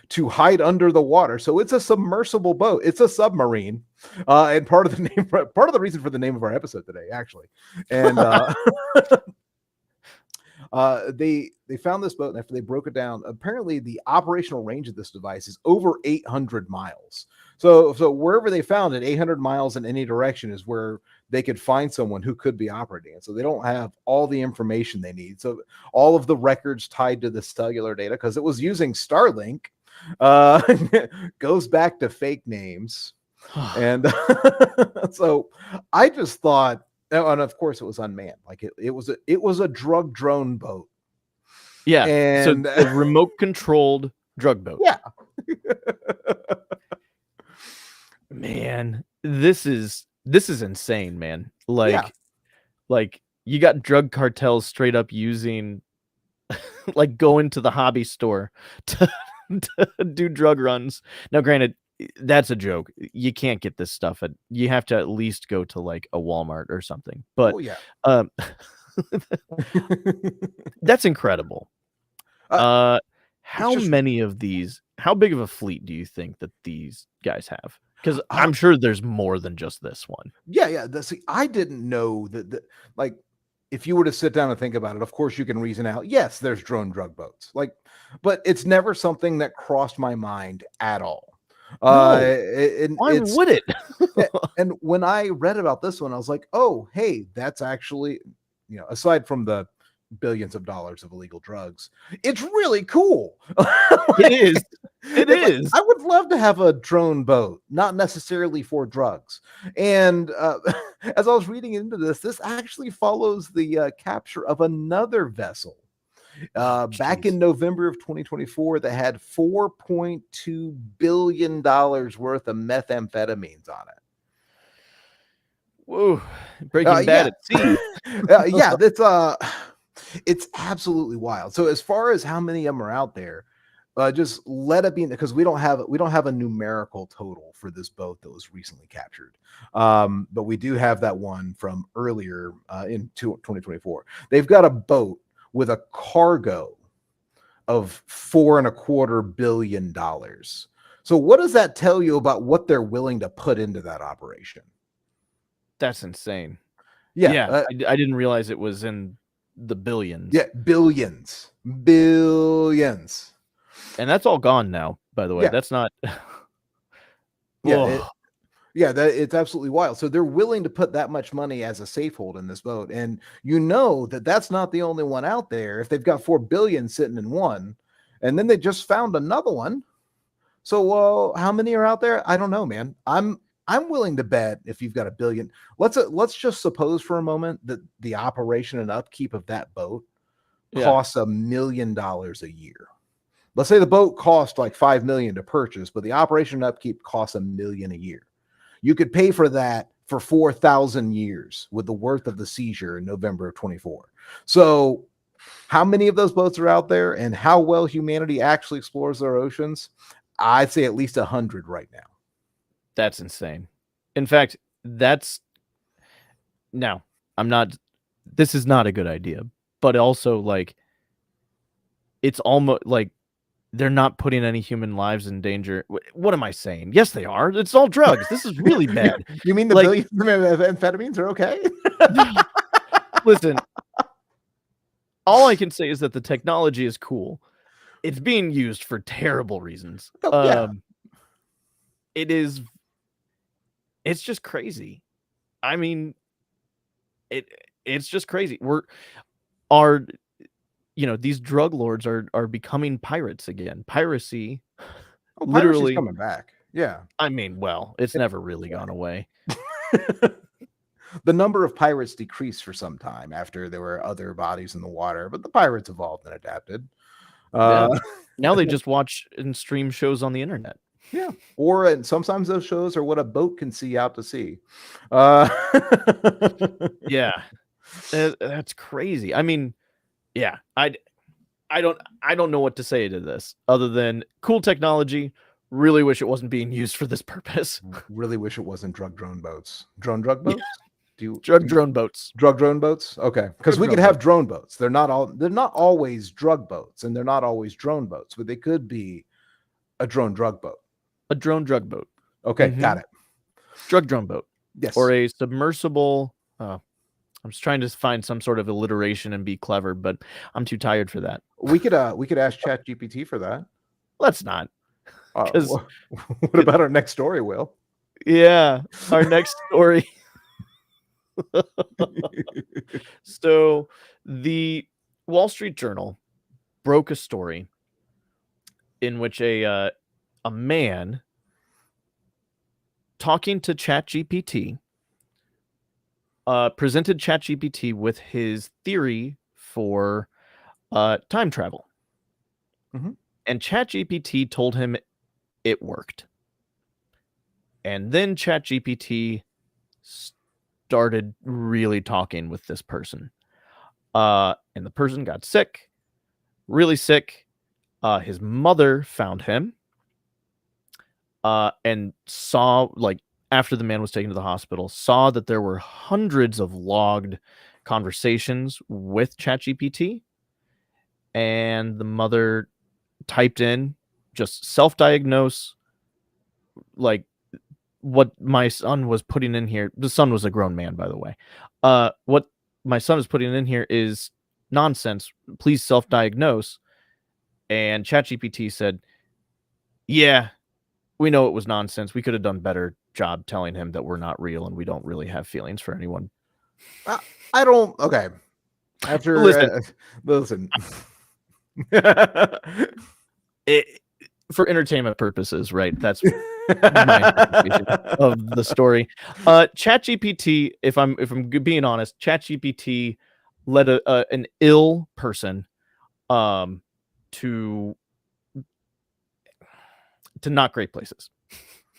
to hide under the water. So it's a submersible boat. It's a submarine, and part of the reason for the name of our episode today, actually. And they found this boat, and after they broke it down, apparently the operational range of this device is over 800 miles. So wherever they found it, 800 miles in any direction is where they could find someone who could be operating it. So they don't have all the information they need. So all of the records tied to the cellular data, because it was using Starlink, goes back to fake names. And so I just thought, and of course it was unmanned. Like it was a drug drone boat. Yeah. And so a remote controlled drug boat. Yeah. Man, this is insane, man. Like you got drug cartels straight up using like going to the hobby store to do drug runs. Now, granted, that's a joke. You can't get this stuff you have to at least go to like a Walmart or something. But that's incredible. How many of these, how big of a fleet do you think that these guys have? Because I'm sure there's more than just this one. Yeah. I didn't know that like, if you were to sit down and think about it, of course you can reason out, yes, there's drone drug boats. Like, but it's never something that crossed my mind at all. Why would it? And when I read about this one, I was like, oh, hey, that's actually, aside from the billions of dollars of illegal drugs, it's really cool. It is. It is. I would love to have a drone boat, not necessarily for drugs. And as I was reading into this actually follows the capture of another vessel Back in November of 2024, they had $4.2 billion worth of methamphetamines on it. Whoa, Breaking Bad at sea. Yeah, it's absolutely wild. So as far as how many of them are out there, just let it be, because we don't have a numerical total for this boat that was recently captured, but we do have that one from earlier in 2024. They've got a boat with a cargo of $4.25 billion. So what does that tell you about what they're willing to put into that operation? That's insane. Yeah, I didn't realize it was in the billions. Yeah, billions. And that's all gone now, by the way. Yeah. That's not. It's absolutely wild. So they're willing to put that much money as a safe hold in this boat, and that's not the only one out there. If they've got 4 billion sitting in one, and then they just found another one, so how many are out there? I don't know, man. I'm willing to bet if you've got 1 billion, let's just suppose for a moment that the operation and upkeep of that boat costs $1 million a year. Let's say the boat cost like $5 million to purchase, but the operation and upkeep costs $1 million a year. You could pay for that for 4,000 years with the worth of the seizure in November of 24. So how many of those boats are out there, and how well humanity actually explores their oceans? I'd say at least 100 right now. That's insane. In fact, this is not a good idea, but also like, it's almost like they're not putting any human lives in danger. What am I saying? Yes, they are. It's all drugs. This is really bad. You mean the billions of amphetamines are okay? Listen, all I can say is that the technology is cool. It's being used for terrible reasons. It's just crazy. I mean, it's just crazy. These drug lords are becoming pirates again. Piracy, literally coming back. Yeah. I mean, well, it's never really gone away. The number of pirates decreased for some time after there were other bodies in the water, but the pirates evolved and adapted. Now they just watch and stream shows on the internet. Yeah, and sometimes those shows are what a boat can see out to sea. Yeah, that's crazy. I mean, yeah, I don't know what to say to this other than cool technology. Really wish it wasn't being used for this purpose. Really wish it wasn't drug boats. Drug boats? Yeah. Drone boats. Drug drone boats? Okay. Because we could have drone boats. They're not always drug boats, and they're not always drone boats, but they could be a drone drug boat. A drone drug boat. Okay, got it. Drone boat. Yes. Or a submersible. I'm just trying to find some sort of alliteration and be clever, but I'm too tired for that. We could ask ChatGPT for that. Let's not. What about our next story, Will? Yeah, our next story. So the Wall Street Journal broke a story in which a man talking to ChatGPT presented ChatGPT with his theory for time travel. Mm-hmm. And ChatGPT told him it worked. And then ChatGPT started really talking with this person. And the person got sick, really sick. His mother found him and saw, like, after the man was taken to the hospital, saw that there were hundreds of logged conversations with ChatGPT. And the mother typed in, just self-diagnose, like, what my son was putting in here. The son was a grown man, by the way. What my son is putting in here is nonsense. Please self-diagnose. And ChatGPT said, yeah, we know it was nonsense. We could have done better job telling him that we're not real and we don't really have feelings for anyone. I don't. Okay. After listen. For entertainment purposes, right? That's my interpretation of the story. ChatGPT, if I'm being honest, ChatGPT let an ill person to not great places.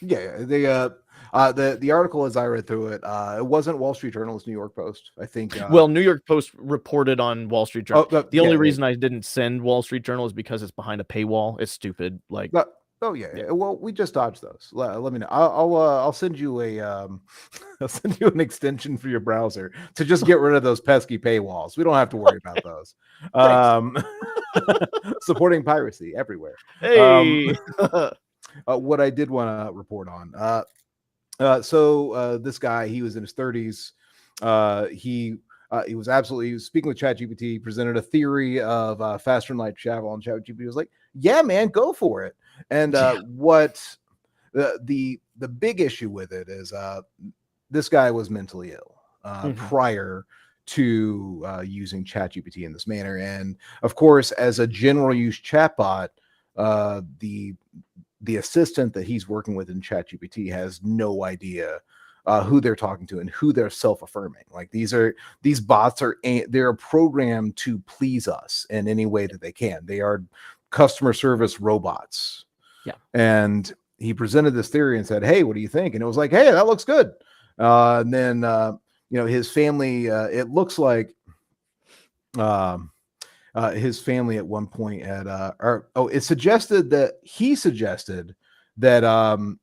Yeah, the article as I read through it, it wasn't Wall Street Journal, it's New York Post. I think. Well, New York Post reported on Wall Street Journal. The only yeah. reason I didn't send Wall Street Journal is because it's behind a paywall. It's stupid. Like, oh yeah. Well, we just dodged those. Let me know. I'll send you I'll send you an extension for your browser to just get rid of those pesky paywalls. We don't have to worry about those. Supporting piracy everywhere. hey. What I did want to report on. So this guy, he was in his 30s. He was speaking with ChatGPT, presented a theory of faster than light travel, and ChatGPT was like, "Yeah, man, go for it." And what the big issue with it is, this guy was mentally ill prior to using ChatGPT in this manner, and of course, as a general use chatbot, the assistant that he's working with in ChatGPT has no idea who they're talking to and who they're self-affirming. Like these bots they're programmed to please us in any way that they can. They are customer service robots. Yeah. And he presented this theory and said, "Hey, what do you think?" And it was like, "Hey, that looks good." And then his family, it looks like his family at one point had he suggested that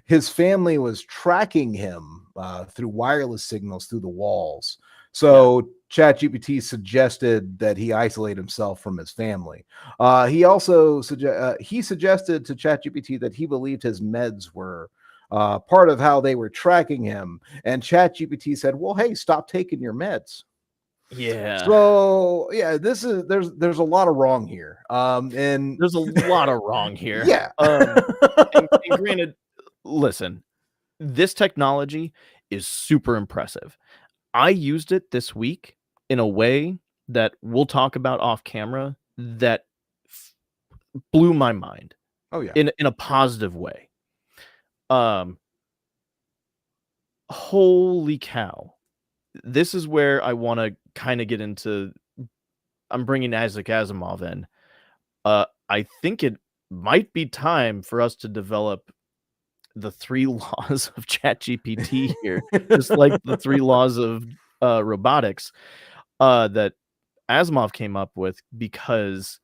his family was tracking him through wireless signals through the walls. So ChatGPT suggested that he isolate himself from his family. He also suggested to ChatGPT that he believed his meds were part of how they were tracking him, and ChatGPT said, "Well, hey, stop taking your meds." Yeah. So yeah, there's a lot of wrong here. And there's a lot of wrong here. Yeah. And granted, listen, this technology is super impressive. I used it this week in a way that we'll talk about off camera that blew my mind. Oh yeah. In a positive way. Holy cow. This is where I want to kind of get into. I'm bringing Isaac Asimov in. I think it might be time for us to develop the 3 laws of ChatGPT here, just like the 3 laws of robotics that Asimov came up with, because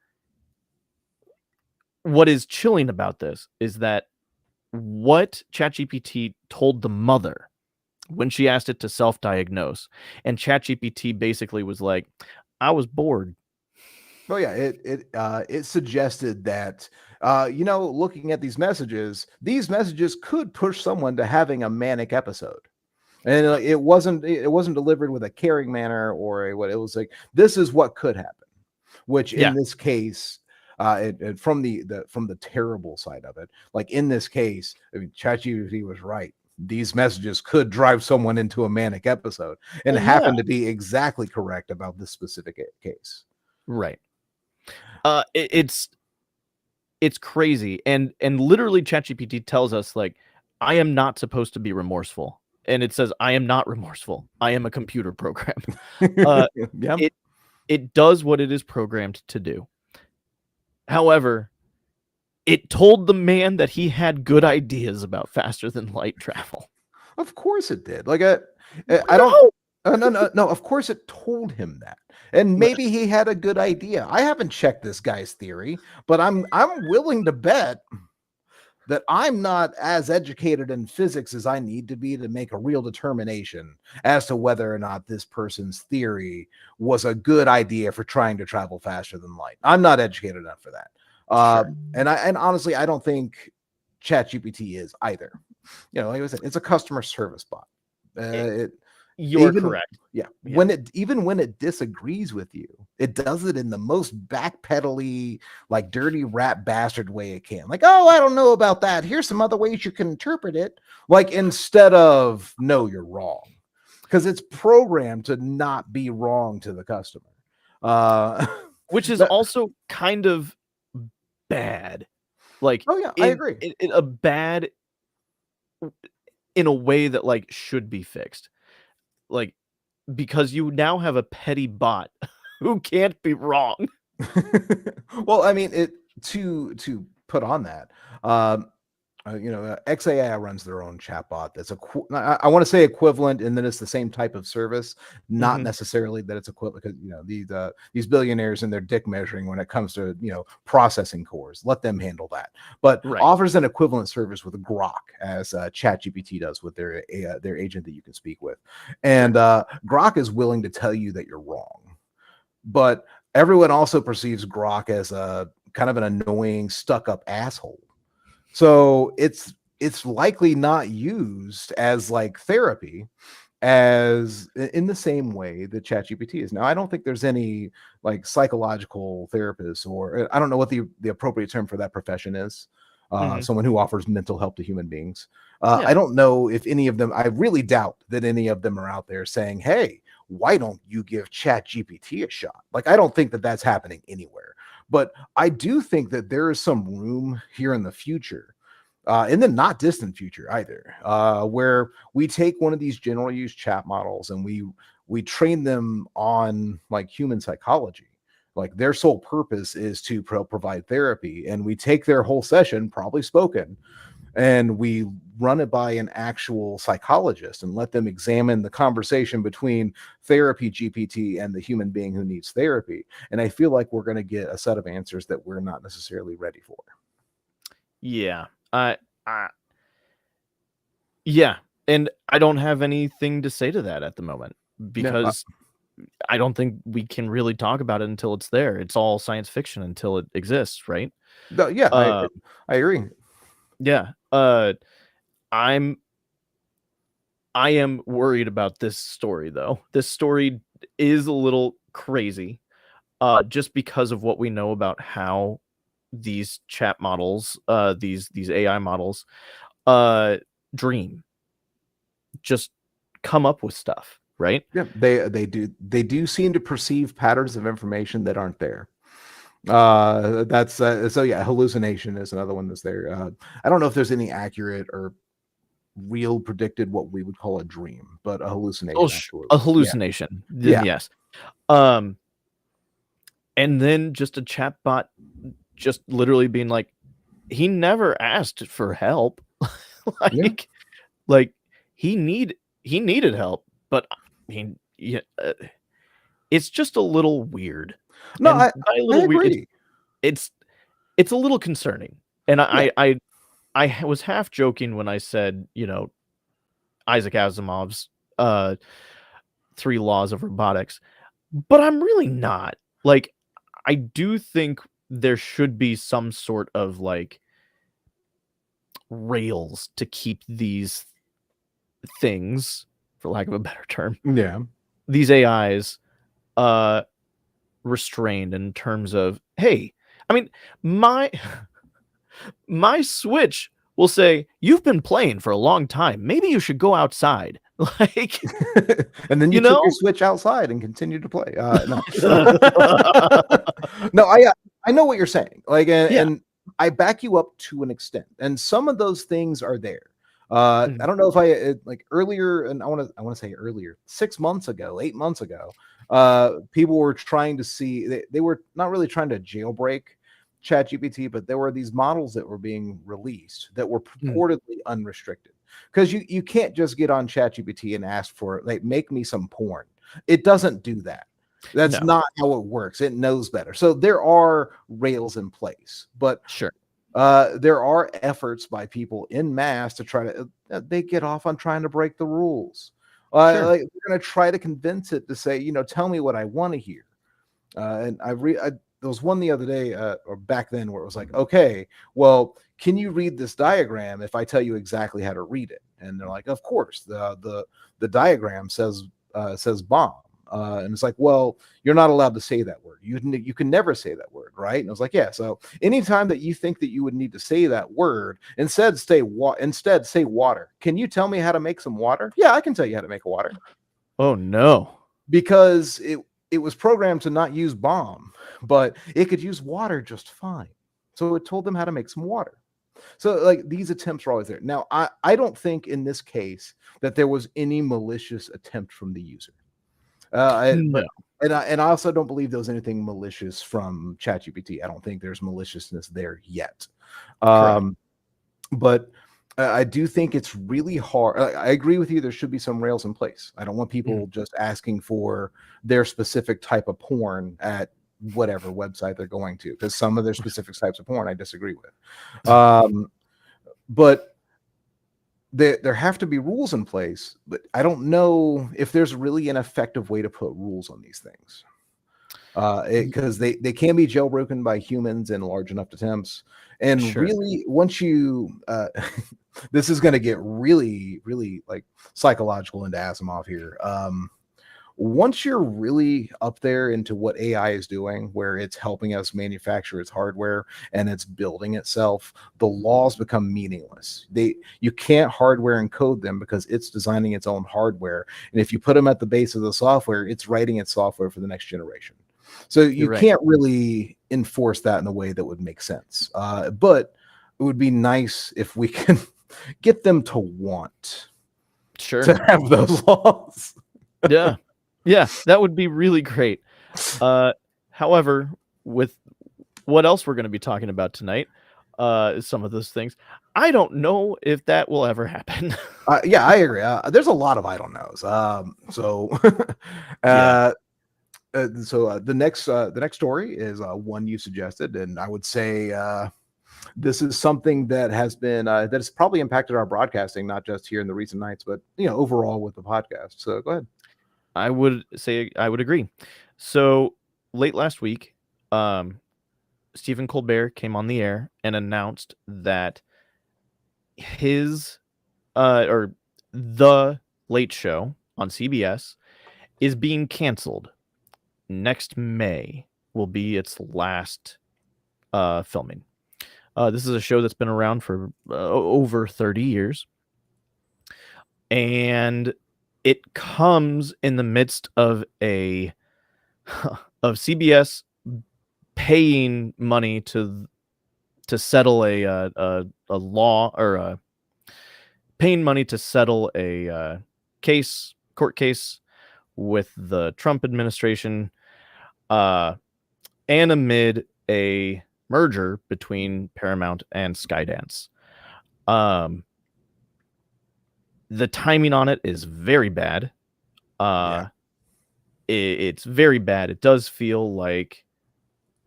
what is chilling about this is that what ChatGPT told the mother when she asked it to self-diagnose, and ChatGPT basically was like, "I was bored." Oh yeah, it suggested that looking at these messages could push someone to having a manic episode, and it wasn't delivered with a caring manner or what. It was like, this is what could happen, which in this case, from the terrible side of it, like in this case, I mean, ChatGPT was right. These messages could drive someone into a manic episode, and it happened to be exactly correct about this specific case. Right. It's crazy, and literally ChatGPT tells us, like, I am not supposed to be remorseful, and it says I am not remorseful. I am a computer program. It does what it is programmed to do. However, it told the man that he had good ideas about faster than light travel. Of course it did. Like I don't. No. Of course it told him that, and maybe he had a good idea. I haven't checked this guy's theory, but I'm willing to bet that I'm not as educated in physics as I need to be to make a real determination as to whether or not this person's theory was a good idea for trying to travel faster than light. I'm not educated enough for that. Sure. And honestly, I don't think ChatGPT is either. Like I said, it's a customer service bot. You're correct. Yeah. When it disagrees with you, it does it in the most backpedally, like dirty rat bastard way it can. Like, "Oh, I don't know about that. Here's some other ways you can interpret it." Like, instead of, "No, you're wrong," because it's programmed to not be wrong to the customer. Which is also kind of bad. Like, oh yeah, I agree. A bad in a way that, like, should be fixed. Like, because you now have a petty bot who can't be wrong. Well, I mean, to put on that, XAI runs their own chatbot. That's I want to say equivalent, and then it's the same type of service. Not necessarily that it's equivalent, because these billionaires and their dick measuring when it comes to processing cores. Let them handle that. But offers an equivalent service with Grok, as ChatGPT does with their agent that you can speak with, and Grok is willing to tell you that you're wrong, but everyone also perceives Grok as a kind of an annoying, stuck-up asshole. So it's likely not used as like therapy as in the same way that ChatGPT is. Now, I don't think there's any like psychological therapists, or I don't know what the appropriate term for that profession is. Someone who offers mental help to human beings. I don't know if any of them, I really doubt that any of them are out there saying, hey, why don't you give ChatGPT a shot? Like, I don't think that that's happening anywhere. But I do think that there is some room here in the future, in the not distant future either, where we take one of these general use chat models and we train them on like human psychology. Like their sole purpose is to provide therapy, and we take their whole session, probably spoken, and we run it by an actual psychologist and let them examine the conversation between therapy GPT and the human being who needs therapy. And I feel like we're going to get a set of answers that we're not necessarily ready for. Yeah. Yeah. And I don't have anything to say to that at the moment, because I don't think we can really talk about it until it's there. It's all science fiction until it exists, right? No, yeah, I agree. Yeah. I am worried about this story, though. This story is a little crazy, just because of what we know about how these chat models, these AI models, dream, just come up with stuff, right? Yeah, they do seem to perceive patterns of information that aren't there. That's so yeah, hallucination is another one that's there. I don't know if there's any accurate or real predicted what we would call a dream, but a hallucination. A hallucination. Yeah. Yes. And then just a chatbot just literally being like, he never asked for help. like he needed help, but it's just a little weird. No, I agree. Weird, it's a little concerning. And I was half joking when I said, Isaac Asimov's 3 Laws of Robotics, but I'm really not. Like, I do think there should be some sort of like rails to keep these things, for lack of a better term, these AIs restrained in terms of, hey, I mean, my Switch will say, you've been playing for a long time, maybe you should go outside. Like, and then you took your Switch outside and continued to play. No, I know what you're saying. Like, and I back you up to an extent. And some of those things are there. I don't know if I like earlier, and I want to say earlier, 6 months ago, 8 months ago, people were trying to see. They were not really trying to jailbreak ChatGPT, but there were these models that were being released that were purportedly unrestricted. Because you can't just get on ChatGPT and ask for, like, make me some porn. It doesn't do that. That's not how it works. It knows better. So there are rails in place, but there are efforts by people in mass to try to. They get off on trying to break the rules. Like, they're going to try to convince it to say, tell me what I want to hear. And there was one the other day, or back then, where it was like, okay, well, can you read this diagram if I tell you exactly how to read it? And they're like, of course. The diagram says bomb. And it's like, well, you're not allowed to say that word. You can never say that word, right? And I was like, yeah. So anytime that you think that you would need to say that word, instead say water. Can you tell me how to make some water? Yeah, I can tell you how to make water. Oh no, because it was programmed to not use bomb, but it could use water just fine. So it told them how to make some water. So like these attempts are always there. Now, I don't think in this case that there was any malicious attempt from the user. No. And I also don't believe there was anything malicious from ChatGPT. I don't think there's maliciousness there yet. Correct. But I do think it's really hard. I agree with you. There should be some rails in place. I don't want people just asking for their specific type of porn at whatever website they're going to, because some of their specific types of porn I disagree with. But there have to be rules in place, but I don't know if there's really an effective way to put rules on these things. Because they can be jailbroken by humans in large enough attempts. And Sure. really, once you this is going to get really, really like psychological into Asimov here. Once you're really up there into what AI is doing, where it's helping us manufacture its hardware and it's building itself, the laws become meaningless. You can't hardware encode them because it's designing its own hardware. And if you put them at the base of the software, it's writing its software for the next generation. So you right. can't really enforce that in a way that would make sense. But it would be nice if we can get them to want Sure. to have those laws. Yeah. Yeah, that would be really great. However, with what else we're going to be talking about tonight, some of those things, I don't know if that will ever happen. Yeah, I agree. There's a lot of I don't knows. So Yeah. the next story is one you suggested, and I would say this is something that has been that has probably impacted our broadcasting, not just here in the recent nights, but overall with the podcast. So go ahead. I would say I would agree. So late last week, Stephen Colbert came on the air and announced that his or the Late Show on CBS is being canceled. Next May will be its last filming. This is a show that's been around for over 30 years. And it comes in the midst of of CBS paying money to settle a law, or paying money to settle a court case with the Trump administration, and amid a merger between Paramount and Skydance. The timing on it is very bad. It's very bad. It does feel like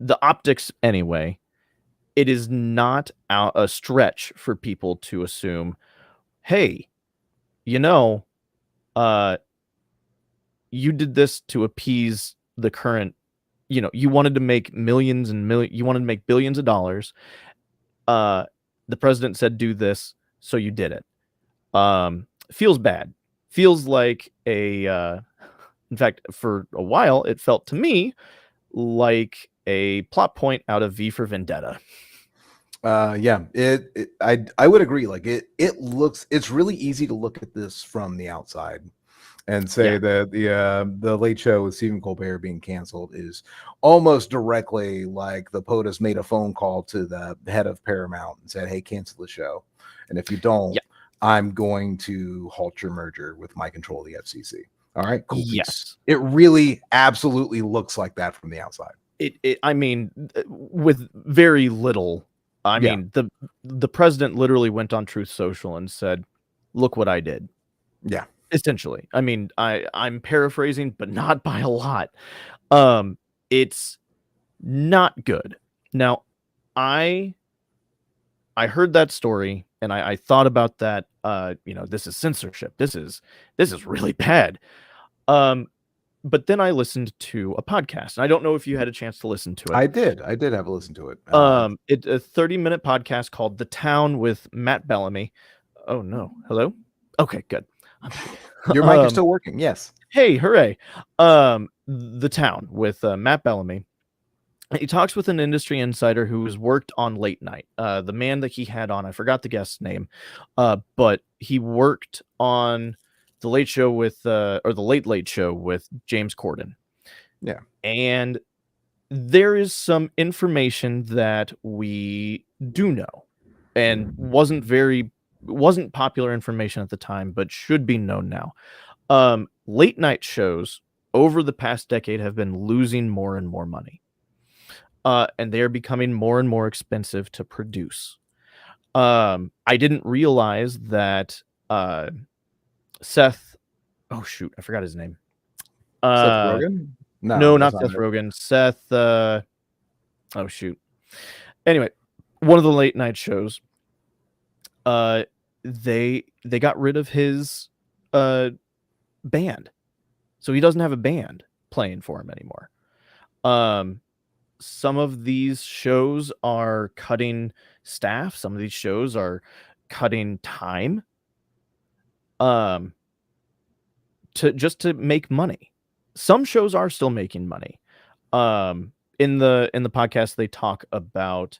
the optics, anyway. It is not a stretch for people to assume, hey, you did this to appease the current, you wanted to make millions and you wanted to make billions of dollars. The president said, do this, so you did it. Feels bad. Feels like in fact, for a while, it felt to me like a plot point out of V for Vendetta. Yeah, I would agree. Like it's really easy to look at this from the outside and say that the Late Show with Stephen Colbert being canceled is almost directly like the POTUS made a phone call to the head of Paramount and said, hey, cancel the show. And if you don't, I'm going to halt your merger with my control of the FCC. All right, cool. Yes. It really absolutely looks like that from the outside. I mean, with very little. I mean, the president literally went on Truth Social and said, look what I did. Yeah. Essentially. I mean, I'm paraphrasing, but not by a lot. It's not good. Now, I heard that story and I thought about that. This is censorship. This is really bad. But then I listened to a podcast, and I don't know if you had a chance to listen to it. I did have a listen to it. It's a 30-minute podcast called The Town with Matt Bellamy. Oh no. Hello? Okay, good. Your mic is still working. Yes. Hey, hooray. The Town with Matt Bellamy. He talks with an industry insider who has worked on late night. The man that he had on, I forgot the guest's name, but he worked on the Late Show with, or the Late Show with James Corden. Yeah. And there is some information that we do know and wasn't popular information at the time, but should be known now. Late night shows over the past decade have been losing more and more money. And they are becoming more and more expensive to produce. I didn't realize that Seth, oh shoot, I forgot his name. Seth Rogen? No, not that's Seth Rogen. Seth, oh shoot. Anyway, one of the late night shows, they got rid of his band. So he doesn't have a band playing for him anymore. Some of these shows are cutting staff. Some of these shows are cutting time. To make money. Some shows are still making money. In the podcast, they talk about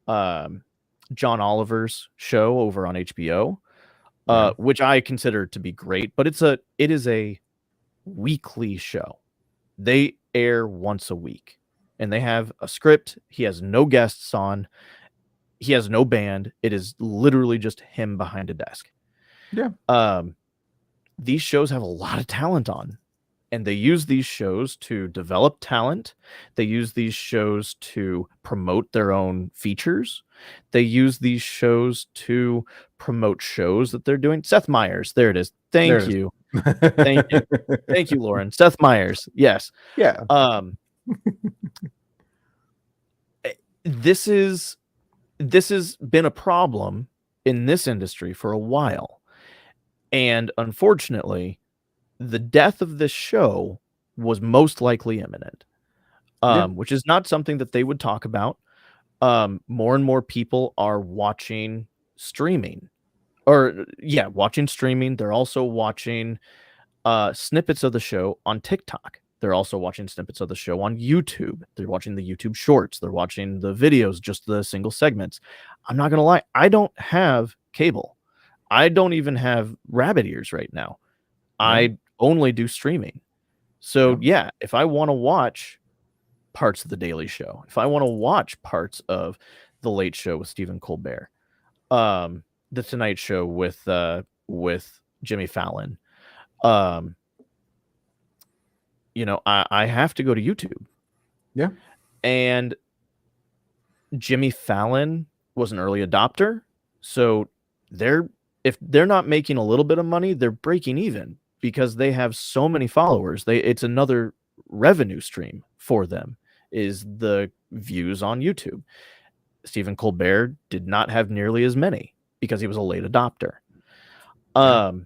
John Oliver's show over on HBO, which I consider to be great, but it is a weekly show. They air once a week, and they have a script. He has no guests on. He has no band. It is literally just him behind a desk. Yeah. These shows have a lot of talent on, and they use these shows to develop talent. They use these shows to promote their own features. They use these shows to promote shows that they're doing. Seth Meyers, there it is. Thank you. Thank you. Thank you, Lauren. Seth Meyers. Yes. Yeah. This has been a problem in this industry for a while. And unfortunately, the death of this show was most likely imminent, which is not something that they would talk about. More and more people are watching streaming. Watching streaming. They're also watching snippets of the show on TikTok. They're also watching snippets of the show on YouTube. They're watching the YouTube shorts. They're watching the videos, just the single segments. I'm not going to lie. I don't have cable. I don't even have rabbit ears right now. I only do streaming. So if I want to watch parts of The Daily Show, if I want to watch parts of The Late Show with Stephen Colbert, The Tonight Show with Jimmy Fallon, I have to go to YouTube. Yeah. And Jimmy Fallon was an early adopter. So if they're not making a little bit of money, they're breaking even because they have so many followers. It's another revenue stream for them, is the views on YouTube. Stephen Colbert did not have nearly as many because he was a late adopter. Now,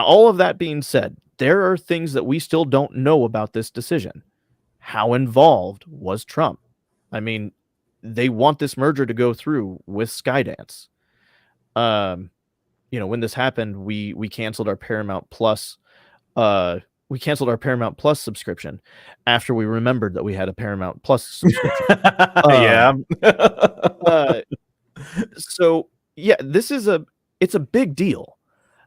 all of that being said, there are things that we still don't know about this decision. How involved was Trump? I mean, they want this merger to go through with Skydance. When this happened, we canceled our Paramount Plus. We canceled our Paramount Plus subscription after we remembered that we had a Paramount Plus subscription. It's a big deal.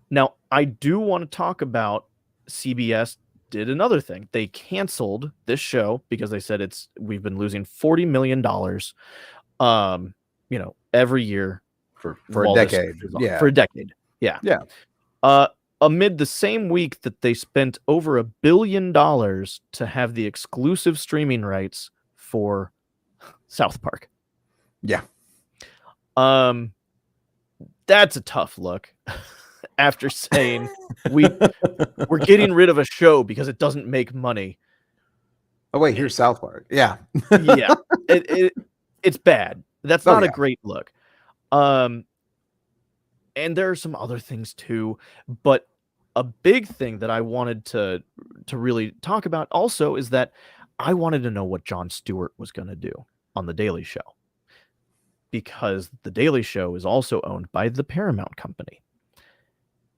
Now, I do want to talk about CBS did another thing. They canceled this show because they said we've been losing $40 million, every year for a decade. For a decade. Yeah. Yeah. Amid the same week that they spent over $1 billion to have the exclusive streaming rights for South Park. Yeah. That's a tough look. After saying we're getting rid of a show because it doesn't make money. Oh wait, here's South Park. Yeah. Yeah. It's bad. That's not a great look. And there are some other things too, but a big thing that I wanted to really talk about also is that I wanted to know what Jon Stewart was going to do on The Daily Show, because The Daily Show is also owned by the Paramount Company.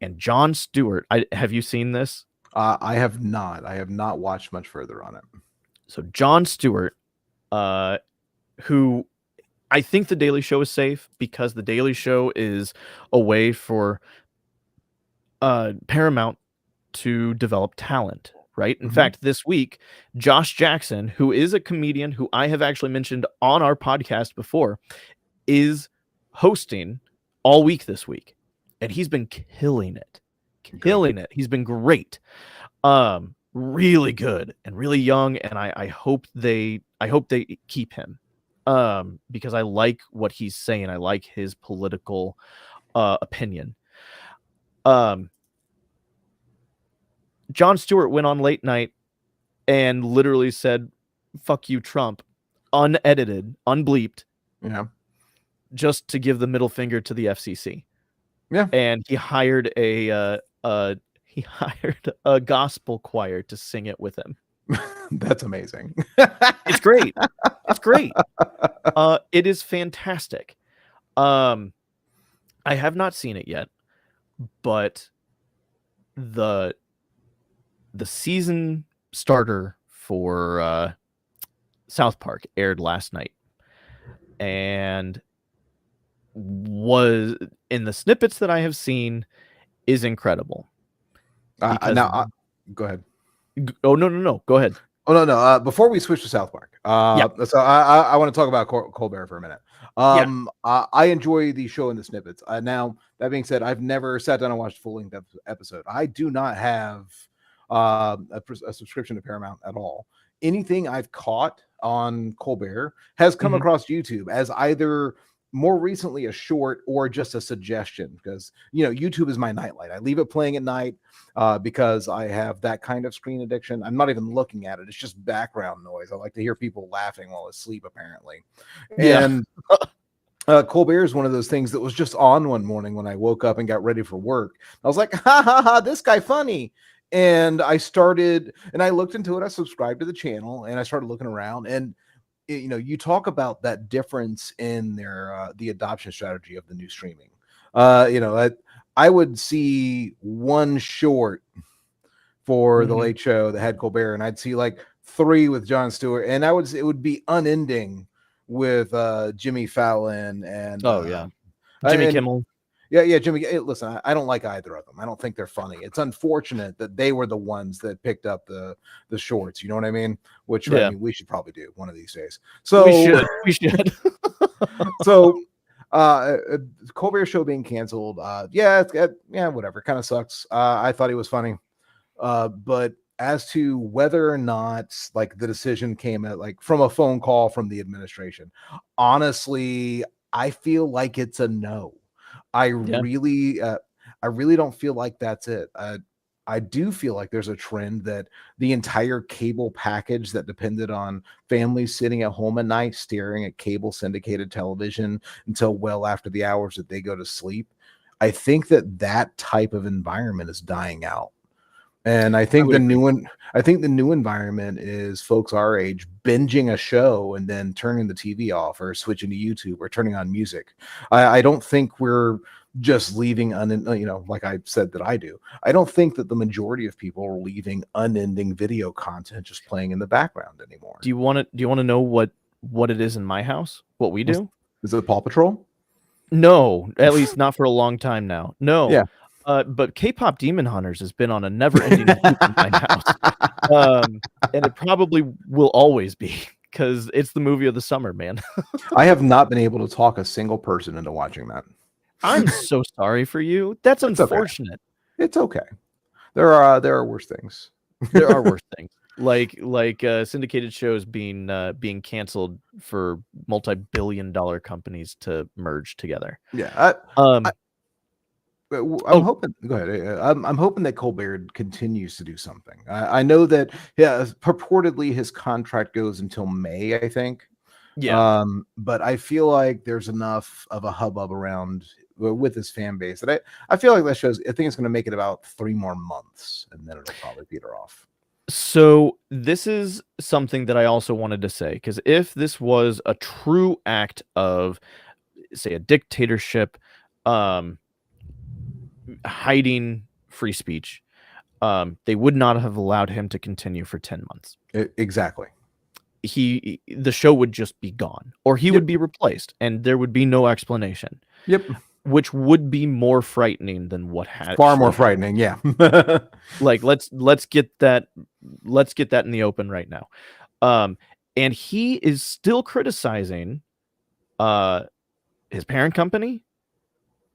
And Jon Stewart, have you seen this? I have not. I have not watched much further on it. So Jon Stewart, who I think The Daily Show is safe because The Daily Show is a way for Paramount to develop talent, right? In fact, this week, Josh Jackson, who is a comedian who I have actually mentioned on our podcast before, is hosting all week this week. And he's been killing it. He's been great. really good and really young, and I hope they keep him, because I like what he's saying. I like his political opinion. Jon Stewart went on late night and literally said, "Fuck you, Trump," unedited, unbleeped, Yeah. just to give the middle finger to the FCC. Yeah. And he hired a gospel choir to sing it with him. That's amazing. It's great. It's great. It is fantastic. I have not seen it yet, but the season starter for South Park aired last night, and was, in the snippets that I have seen, is incredible. Because Go ahead. Oh, no, go ahead. Oh, no. Before we switch to South Park, so I want to talk about Colbert for a minute. I enjoy the show and the snippets. Now, that being said, I've never sat down and watched a full-length episode. I do not have a subscription to Paramount at all. Anything I've caught on Colbert has come across YouTube as either more recently a short or just a suggestion, because YouTube is my nightlight. I leave it playing at night because I have that kind of screen addiction. I'm not even looking at it. It's just background noise. I like to hear people laughing while asleep, apparently. And Colbert is one of those things that was just on one morning when I woke up and got ready for work. I was like, ha ha ha, this guy funny. And I looked into it. I subscribed to the channel and I started looking around, and you talk about that difference in their the adoption strategy of the new streaming. I would see one short for the Late Show that had Colbert, and I'd see like 3 with Jon Stewart, and it would be unending with Jimmy Fallon and Jimmy Kimmel. Yeah, Jimmy. Listen, I don't like either of them. I don't think they're funny. It's unfortunate that they were the ones that picked up the shorts. You know what I mean? Which I mean, we should probably do one of these days. So we should. So, Colbert Show being canceled. Whatever. Kind of sucks. I thought he was funny, but as to whether or not like the decision came at like from a phone call from the administration, honestly, I feel like it's a no. I really don't feel like that's it. I do feel like there's a trend that the entire cable package that depended on families sitting at home at night staring at cable syndicated television until well after the hours that they go to sleep. I think that type of environment is dying out. And I think the new environment is folks our age binging a show and then turning the TV off or switching to YouTube or turning on music. I don't think we're just leaving like I said that I do. I don't think that the majority of people are leaving unending video content just playing in the background anymore. Do you want to know what it is in my house? What we do? Is it Paw Patrol? No, at least not for a long time now. No. Yeah. But K-pop Demon Hunters has been on a never-ending loop in my house, and it probably will always be, because it's the movie of the summer, man. I have not been able to talk a single person into watching that. I'm so sorry for you. That's unfortunate. It's okay. There are worse things. There are worse things, like syndicated shows being canceled for multi-billion-dollar companies to merge together. Yeah. I'm hoping. Go ahead. I'm hoping that Colbert continues to do something. I know that purportedly his contract goes until May, I think. Yeah. But I feel like there's enough of a hubbub around with his fan base that I feel like that shows. I think it's going to make it about 3 more months, and then it'll probably peter off. So this is something that I also wanted to say, because if this was a true act of, say, a dictatorship, hiding free speech, they would not have allowed him to continue for 10 months. Exactly. The show would just be gone, or he would be replaced, and there would be no explanation. Yep. Which would be more frightening than what had far more frightening. Yeah. Like let's get that in the open right now. And he is still criticizing his parent company,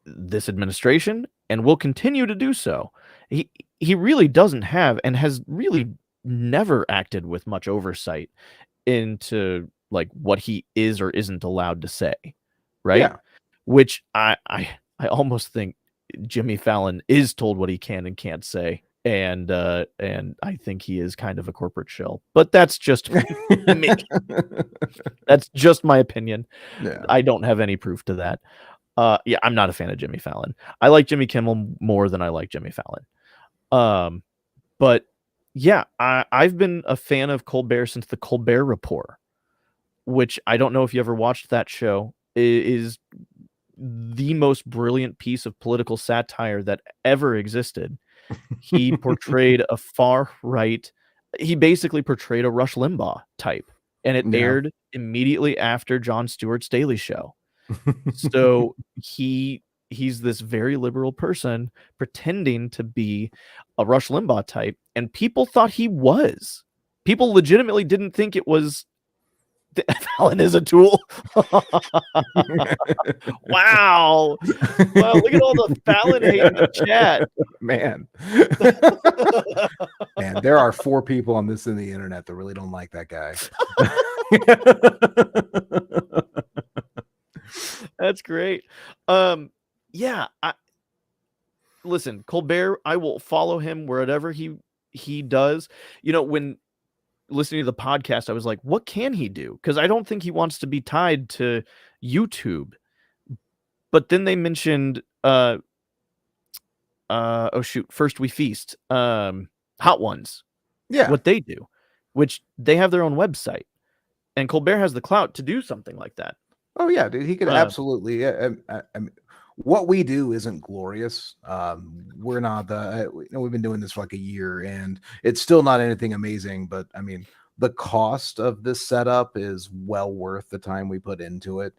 this administration, and will continue to do so. He really doesn't have, and has really never acted with much oversight into like what he is or isn't allowed to say, right? Yeah. Which I almost think Jimmy Fallon is told what he can and can't say, and I think he is kind of a corporate shill. But that's just me. That's just my opinion. Yeah. I don't have any proof to that. Yeah, I'm not a fan of Jimmy Fallon. I like Jimmy Kimmel more than I like Jimmy Fallon. But yeah, I've been a fan of Colbert since the Colbert Report, which I don't know if you ever watched that show. It is the most brilliant piece of political satire that ever existed. He portrayed a far right. He basically portrayed a Rush Limbaugh type, and it Yeah. aired immediately after Jon Stewart's Daily Show. So he's this very liberal person pretending to be a Rush Limbaugh type, and people thought he was. People legitimately didn't think it was. Fallon is a tool. Wow. Well, look at all the Fallon hate in the chat. Man. Man, there are 4 people on the internet that really don't like that guy. That's great. Yeah, listen, Colbert, I will follow him wherever he does. You know, when listening to the podcast, I was like, what can he do? Because I don't think he wants to be tied to YouTube. But then they mentioned oh shoot, First We Feast, Hot Ones. Yeah. What they do, which they have their own website. And Colbert has the clout to do something like that. Oh yeah, dude, he could absolutely. I mean, what we do isn't glorious. We're not we've been doing this for like a year, and it's still not anything amazing. But I mean, the cost of this setup is well worth the time we put into it.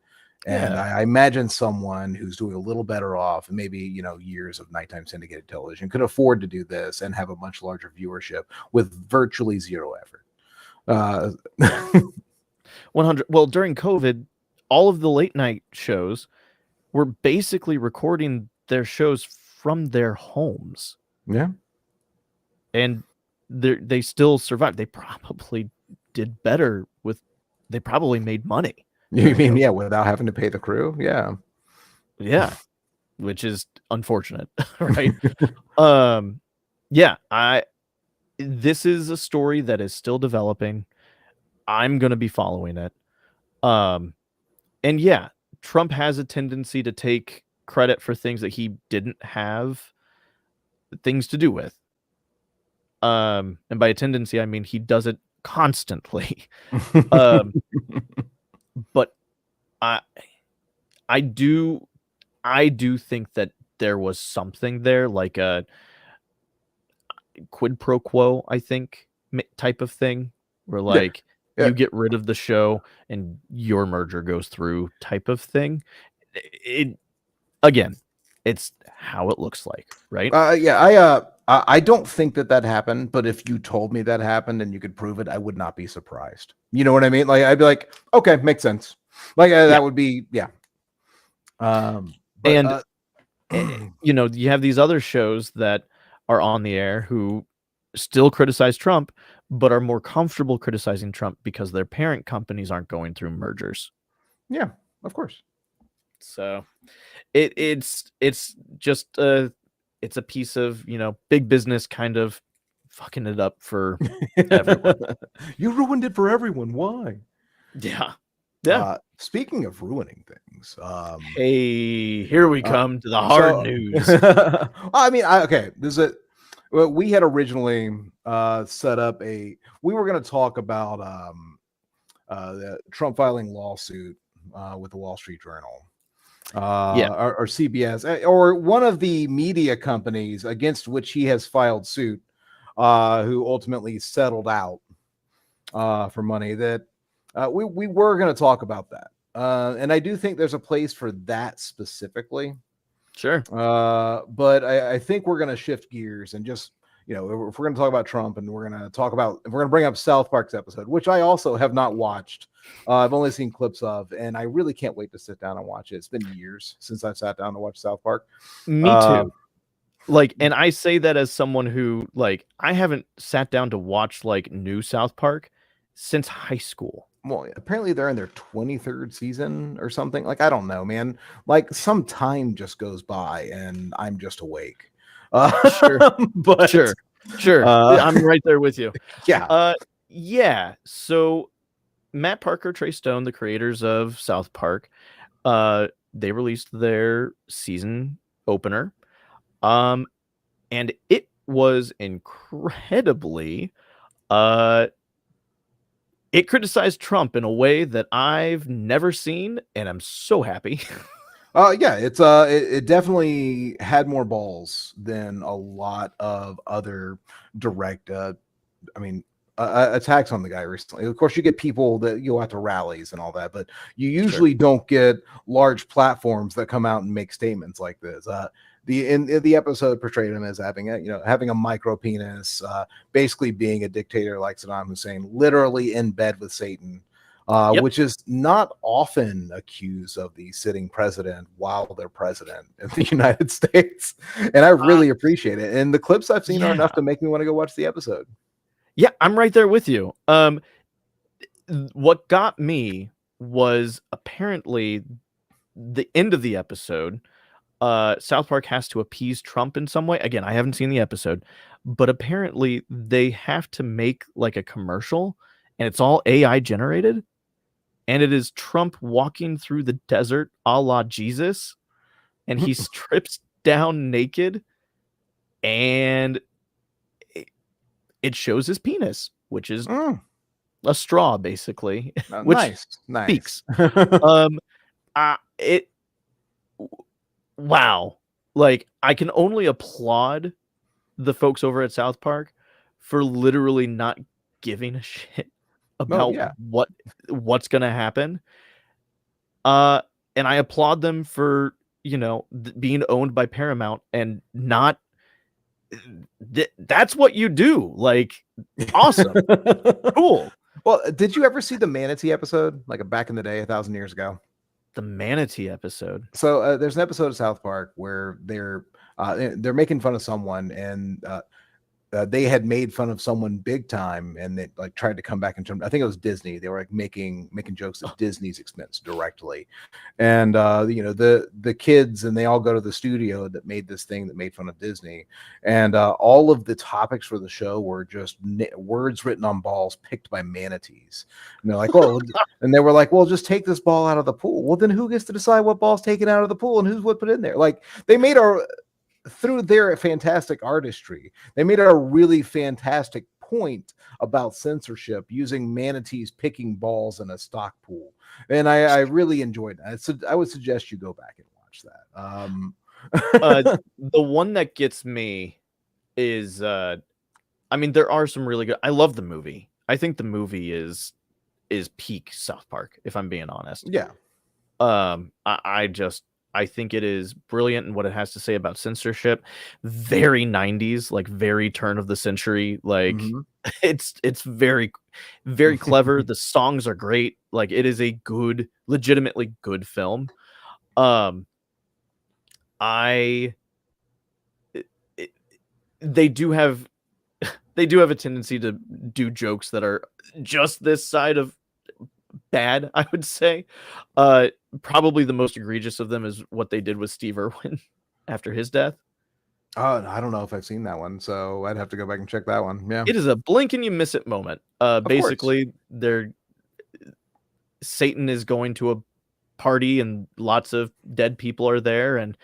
And Yeah. I imagine someone who's doing a little better off, and maybe years of nighttime syndicated television, could afford to do this and have a much larger viewership with virtually zero effort. 100. Well, during COVID, all of the late night shows were basically recording their shows from their homes. Yeah. And they still survived. They probably did better they probably made money. You mean, yeah, without having to pay the crew? Yeah. Yeah. Which is unfortunate, right? Yeah, this is a story that is still developing. I'm going to be following it. And yeah, Trump has a tendency to take credit for things that he didn't have things to do with. And by a tendency, I mean he does it constantly. But I do think that there was something there, like a quid pro quo, I think, type of thing, where like you get rid of the show and your merger goes through type of thing. Again, it's how it looks like, right? I don't think that happened, but if you told me that happened and you could prove it, I would not be surprised. You know what I mean? Like, I'd be like, okay, makes sense. Like that would be, yeah. You have these other shows that are on the air who still criticize Trump, but are more comfortable criticizing Trump because their parent companies aren't going through mergers. Yeah, of course. So it's just it's a piece of, big business kind of fucking it up for everyone. You ruined it for everyone. Why? Yeah. Speaking of ruining things, hey, here we come to the hard news. I mean, we had originally set up we were going to talk about the Trump filing lawsuit with the Wall Street Journal. Or CBS, or one of the media companies against which he has filed suit, who ultimately settled out for money. That we were going to talk about that, and I do think there's a place for that specifically. Sure. But I think we're going to shift gears and just, if we're going to talk about Trump, and we're going to bring up South Park's episode, which I also have not watched. I've only seen clips of, and I really can't wait to sit down and watch it. It's been years since I've sat down to watch South Park. Me too. Like, and I say that as someone who, like, I haven't sat down to watch like new South Park since high school. Well, apparently they're in their 23rd season or something. Like, I don't know, man. Like, some time just goes by and I'm just awake. Sure. But Sure. I'm right there with you. yeah. Yeah. So Matt Parker, Trey Stone, the creators of South Park, they released their season opener. And it was incredibly it criticized Trump in a way that I've never seen, and I'm so happy. Yeah, it definitely had more balls than a lot of other direct attacks on the guy recently. Of course, you get people that go out to rallies and all that, but you usually don't get large platforms that come out and make statements like this. The episode portrayed him as having a micro penis, basically being a dictator like Saddam Hussein, literally in bed with Satan, which is not often accused of the sitting president while they're president in the United States. And I really appreciate it. And the clips I've seen are enough to make me want to go watch the episode. Yeah, I'm right there with you. What got me was apparently the end of the episode. South Park has to appease Trump in some way. Again, I haven't seen the episode, but apparently they have to make like a commercial, and it's all AI generated, and it is Trump walking through the desert a la Jesus, and he strips down naked, and it shows his penis, which is a straw, basically. Which nice. Speaks. Wow. Like, I can only applaud the folks over at South Park for literally not giving a shit about what's going to happen. And I applaud them for, being owned by Paramount and not that's what you do. Like, awesome. Cool. Well, did you ever see the Manatee episode, like back in the day, 1,000 years ago? The Manatee episode. So there's an episode of South Park where they're making fun of someone, and they had made fun of someone big time, and they like tried to come back and I think it was Disney. They were like making jokes at Disney's expense directly, and the kids, and they all go to the studio that made this thing that made fun of Disney, and all of the topics for the show were just words written on balls picked by manatees. And they're like, well, and they were like, well, just take this ball out of the pool. Well, then who gets to decide what ball's taken out of the pool and who's what put in there? Like, they made through their fantastic artistry, they made a really fantastic point about censorship using manatees picking balls in a stock pool. And I really enjoyed that. So I would suggest you go back and watch that. The one that gets me is, there are some really good, I love the movie. I think the movie is peak South Park, if I'm being honest. Yeah. I think it is brilliant in what it has to say about censorship. Very 90s, like very turn of the century. Like it's very, very clever. The songs are great. Like, it is a legitimately good film. They do have a tendency to do jokes that are just this side of bad, I would say. Probably the most egregious of them is what they did with Steve Irwin after his death. I don't know if I've seen that one, so I'd have to go back and check that one. Yeah, it is a blink and you miss it moment. Basically, Satan is going to a party and lots of dead people are there, and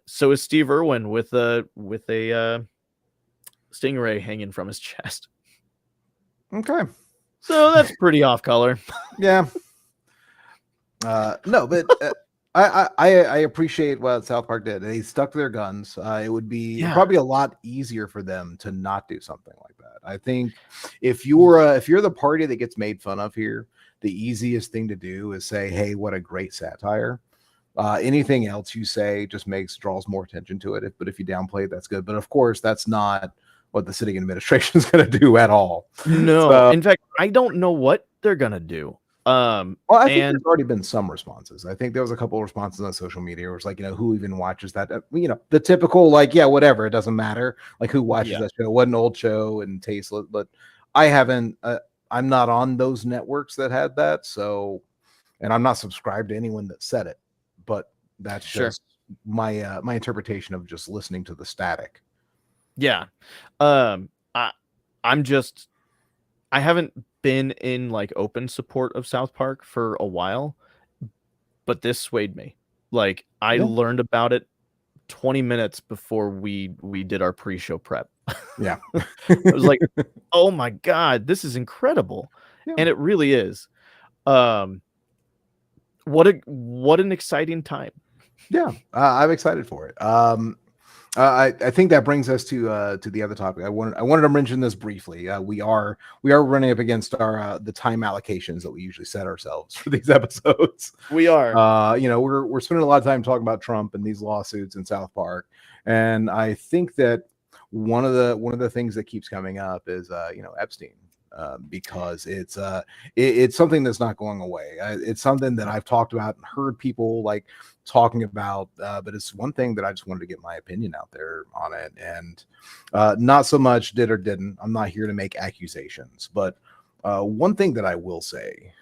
so is Steve Irwin with a stingray hanging from his chest. Okay. So that's pretty off color. Yeah. No, but I appreciate what South Park did. They stuck to their guns. It would be probably a lot easier for them to not do something like that. I think if you're the party that gets made fun of here, the easiest thing to do is say, hey, what a great satire. Anything else you say just draws more attention to it. But if you downplay it, that's good. But of course, that's not what the sitting administration is going to do at all. No, in fact, I don't know what they're going to do. Well, I think And there's already been some responses. I think there was a couple of responses on social media where it's like, who even watches that? The typical, like, yeah, whatever, it doesn't matter. Like, who watches yeah, that show? What an old show and tasteless. But I haven't. I'm not on those networks that had that. So, and I'm not subscribed to anyone that said it. But that's sure. just my interpretation of just listening to the static. Yeah. I'm just I haven't been in like open support of South Park for a while, but this swayed me. Like I Yeah. learned about it 20 minutes before we did our pre-show prep. Yeah. I was like, "Oh my god, this is incredible." Yeah. And it really is. What an exciting time. Yeah, I'm excited for it. I think that brings us to the other topic. I wanted to mention this briefly. We are running up against our the time allocations that we usually set ourselves for these episodes. We are. We're spending a lot of time talking about Trump and these lawsuits in South Park, and I think that one of the things that keeps coming up is Epstein. Because it's something that's not going away. It's something that I've talked about and heard people like talking about, but it's one thing that I just wanted to get my opinion out there on it. And not so much did or didn't. I'm not here to make accusations, but one thing that I will say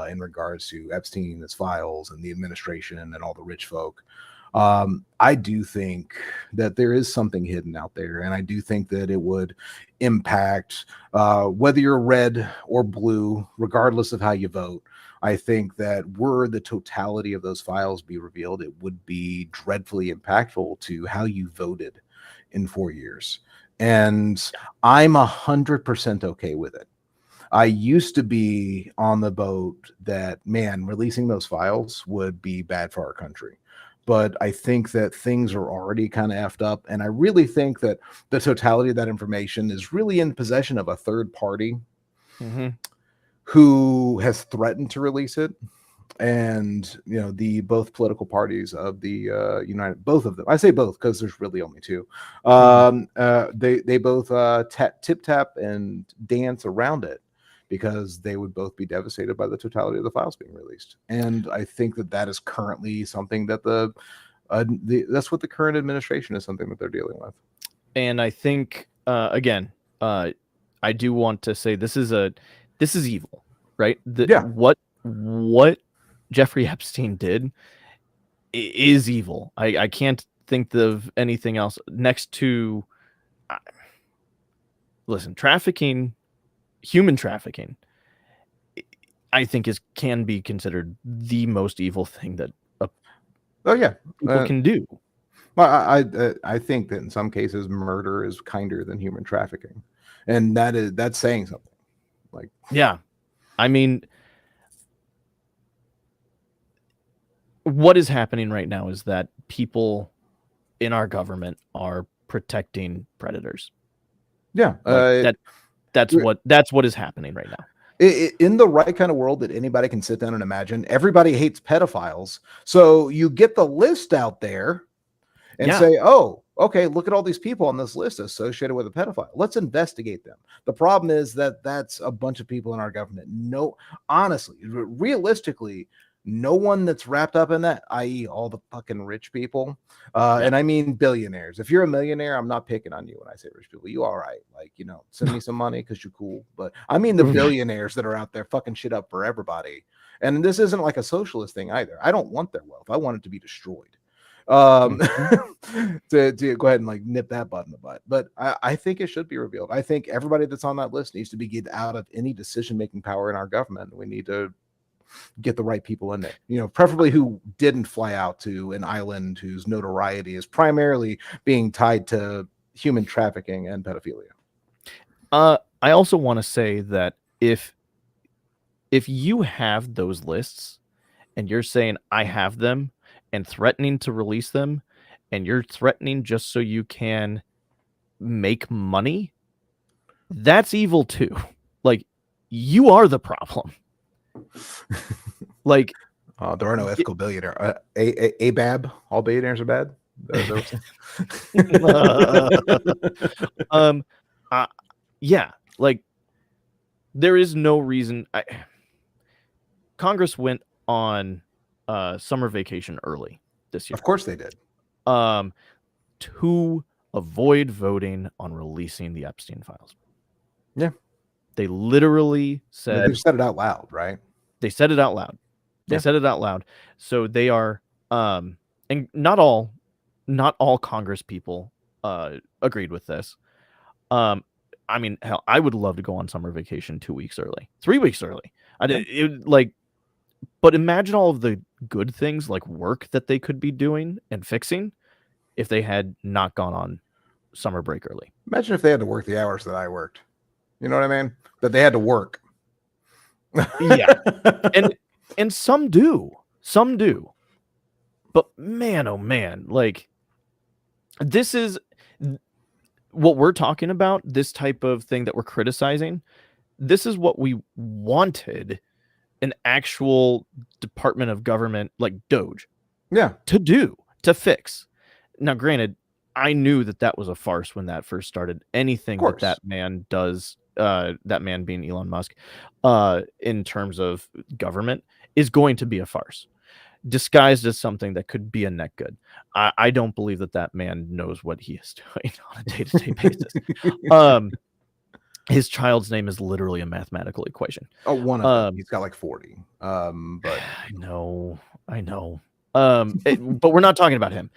in regards to Epstein, his files, and the administration and all the rich folk. I do think that there is something hidden out there, and I do think that it would impact whether you're red or blue, regardless of how you vote. I think that were the totality of those files be revealed, it would be dreadfully impactful to how you voted in 4 years. And I'm 100% okay with it. I used to be on the boat that, man, releasing those files would be bad for our country. But I think that things are already kind of effed up. And I really think that the totality of that information is really in possession of a third party who has threatened to release it. And, the both political parties of the both of them, I say both because there's really only two. They both tip tap and dance around it, because they would both be devastated by the totality of the files being released. And I think that is currently something that that's what the current administration is something that they're dealing with. And I think again, I do want to say this is evil, right? What Jeffrey Epstein did is evil. I can't think of anything else next to listen, human trafficking, I think can be considered the most evil thing that people can do. Well, I think that in some cases murder is kinder than human trafficking, and that's saying something. Like, yeah, I mean, what is happening right now is that people in our government are protecting predators. Yeah, that's what is happening right now. In the right kind of world that anybody can sit down and imagine, everybody hates pedophiles. So you get the list out there and say, oh, okay, look at all these people on this list associated with a pedophile. Let's investigate them. The problem is that that's a bunch of people in our government. No, honestly, realistically, no one that's wrapped up in that, i.e. all the fucking rich people. And I mean billionaires. If you're a millionaire, I'm not picking on you when I say rich people. You all right. Like, send me some money because you're cool. But I mean the billionaires that are out there fucking shit up for everybody. And this isn't like a socialist thing either. I don't want their wealth. I want it to be destroyed. To go ahead and like nip that butt in the butt. But I think it should be revealed. I think everybody that's on that list needs to be get out of any decision-making power in our government. We need to get the right people in there, preferably who didn't fly out to an island whose notoriety is primarily being tied to human trafficking and pedophilia. I also want to say that if you have those lists and you're saying I have them and threatening to release them, and you're threatening just so you can make money, that's evil too. Like, you are the problem. Like, there are no ethical billionaire. ABAB, all billionaires are bad. Yeah, like there is no reason. Congress went on summer vacation early this year. Of course they did. To avoid voting on releasing the Epstein files. Yeah. They literally said... They said it out loud, right? They said it out loud. They said it out loud. So they are... and not all Congress people agreed with this. I mean, hell, I would love to go on summer vacation 2 weeks early, 3 weeks early. But imagine all of the good things like work that they could be doing and fixing if they had not gone on summer break early. Imagine if they had to work the hours that I worked. You know what I mean? That they had to work. Yeah. And some do. But man, oh man, like this is what we're talking about, this type of thing that we're criticizing. This is what we wanted an actual Department of Government like DOJ to fix. Now, granted, I knew that was a farce when that first started. Anything that man does, that man being Elon Musk, in terms of government, is going to be a farce, disguised as something that could be a net good. I don't believe that man knows what he is doing on a day-to-day basis. His child's name is literally a mathematical equation. Oh, one of them. He's got like 40. But I know. But we're not talking about him.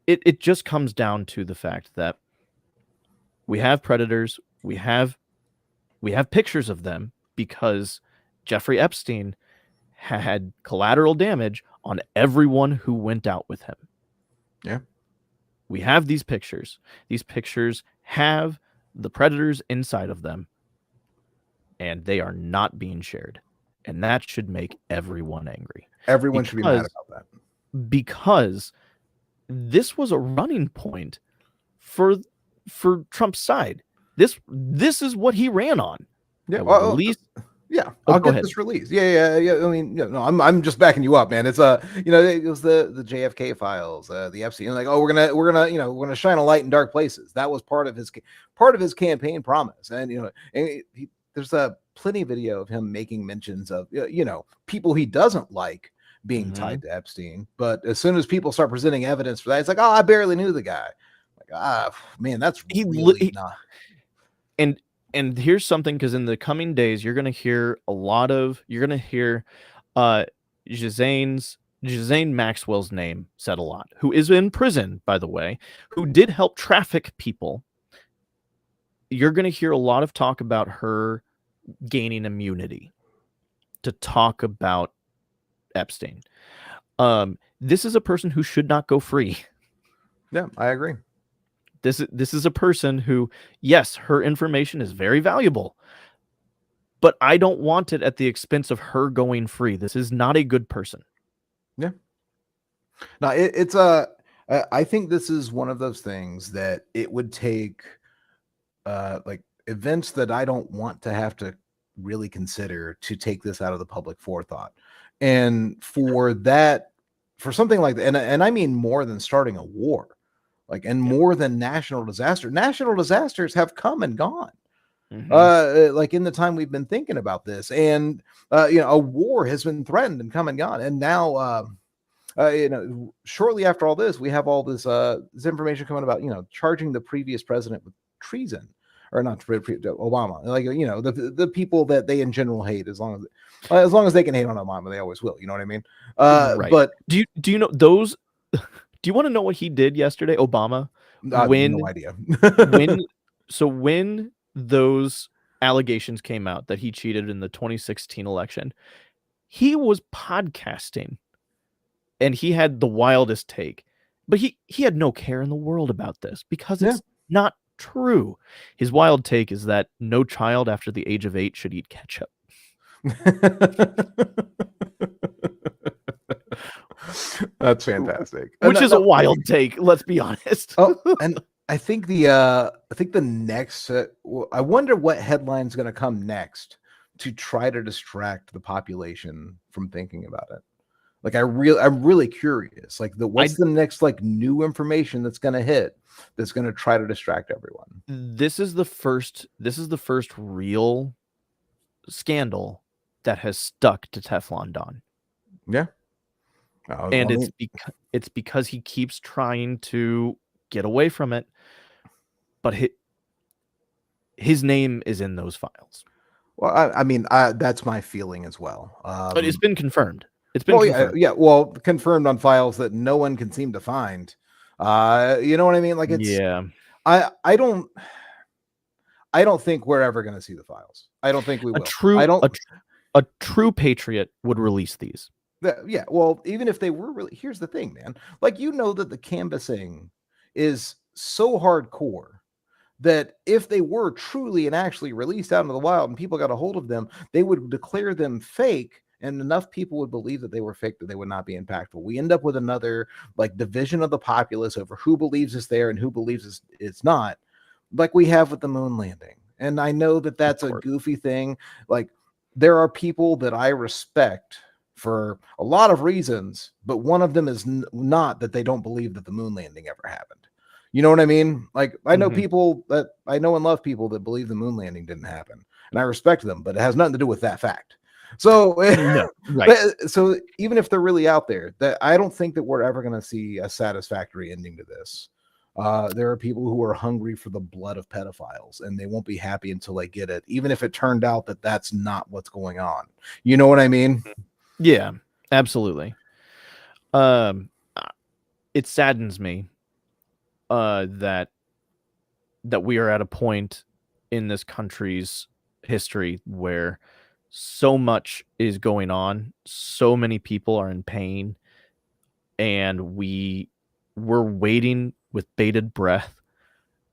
It just comes down to the fact that we have predators. We have pictures of them because Jeffrey Epstein had collateral damage on everyone who went out with him. Yeah. We have these pictures. These pictures have the predators inside of them, and they are not being shared. And that should make everyone angry. Everyone should be mad about that. Because this was a running point for Trump's side. This is what he ran on. Yeah. At least... Yeah, I'll get this released. Yeah. I mean, no, I'm just backing you up, man. It's it was the JFK files, the Epstein. Like, oh, we're gonna shine a light in dark places. That was part of his campaign promise. And there's a plenty video of him making mentions of people he doesn't like being tied to Epstein. But as soon as people start presenting evidence for that, it's like, oh, I barely knew the guy. Like, man, that's really not. And here's something, because in the coming days, you're going to hear Ghislaine Maxwell's name said a lot, who is in prison, by the way, who did help traffic people. You're going to hear a lot of talk about her gaining immunity to talk about Epstein. This is a person who should not go free. Yeah, I agree. This is a person who, yes, her information is very valuable, but I don't want it at the expense of her going free. This is not a good person. Yeah. No, I think this is one of those things that it would take like events that I don't want to have to really consider to take this out of the public forethought. And for something like that, and I mean more than starting a war. More than national disaster. National disasters have come and gone. Like in the time we've been thinking about this, and a war has been threatened and come and gone. And now, shortly after all this, we have all this information coming about charging the previous president with treason, or not Obama. The people that they in general hate, as long as they can hate on Obama, they always will. You know what I mean? Right. But do you know those? Do you want to know what he did yesterday, Obama? No idea. when those allegations came out that he cheated in the 2016 election, he was podcasting, and he had the wildest take, but he had no care in the world about this because it's not true. His wild take is that no child after the age of 8 should eat ketchup. That's fantastic. Which is a wild take, let's be honest. And I think the next I wonder what headline's going to come next to try to distract the population from thinking about it. Like I'm really curious. Like what's the next new information that's going to hit that's going to try to distract everyone? This is the first real scandal that has stuck to Teflon Don. Yeah. And it's because he keeps trying to get away from it, but his name is in those files. Well, I mean, that's my feeling as well. But it's been confirmed. It's been confirmed. Yeah. Well, confirmed on files that no one can seem to find. You know what I mean? Like, it's I don't think we're ever going to see the files. I don't think we will. A true patriot would release these. Yeah. Well, even if they were really, here's the thing, man. Like, you know that the canvassing is so hardcore that if they were truly and actually released out into the wild and people got a hold of them, they would declare them fake, and enough people would believe that they were fake that they would not be impactful. We end up with another like division of the populace over who believes it's there and who believes it's not, like we have with the moon landing. And I know that that's a goofy thing. Like, there are people that I respect for a lot of reasons, but one of them is not that they don't believe that the moon landing ever happened. You know what I mean? Like, I know people that I know and love people that believe the moon landing didn't happen, and I respect them, but it has nothing to do with that fact. So, so even if they're really out there, that I don't think that we're ever going to see a satisfactory ending to this. There are people who are hungry for the blood of pedophiles, and they won't be happy until they get it, even if it turned out that that's not what's going on. You know what I mean? Yeah, absolutely. It saddens me that we are at a point in this country's history where so much is going on, so many people are in pain, and we're waiting with bated breath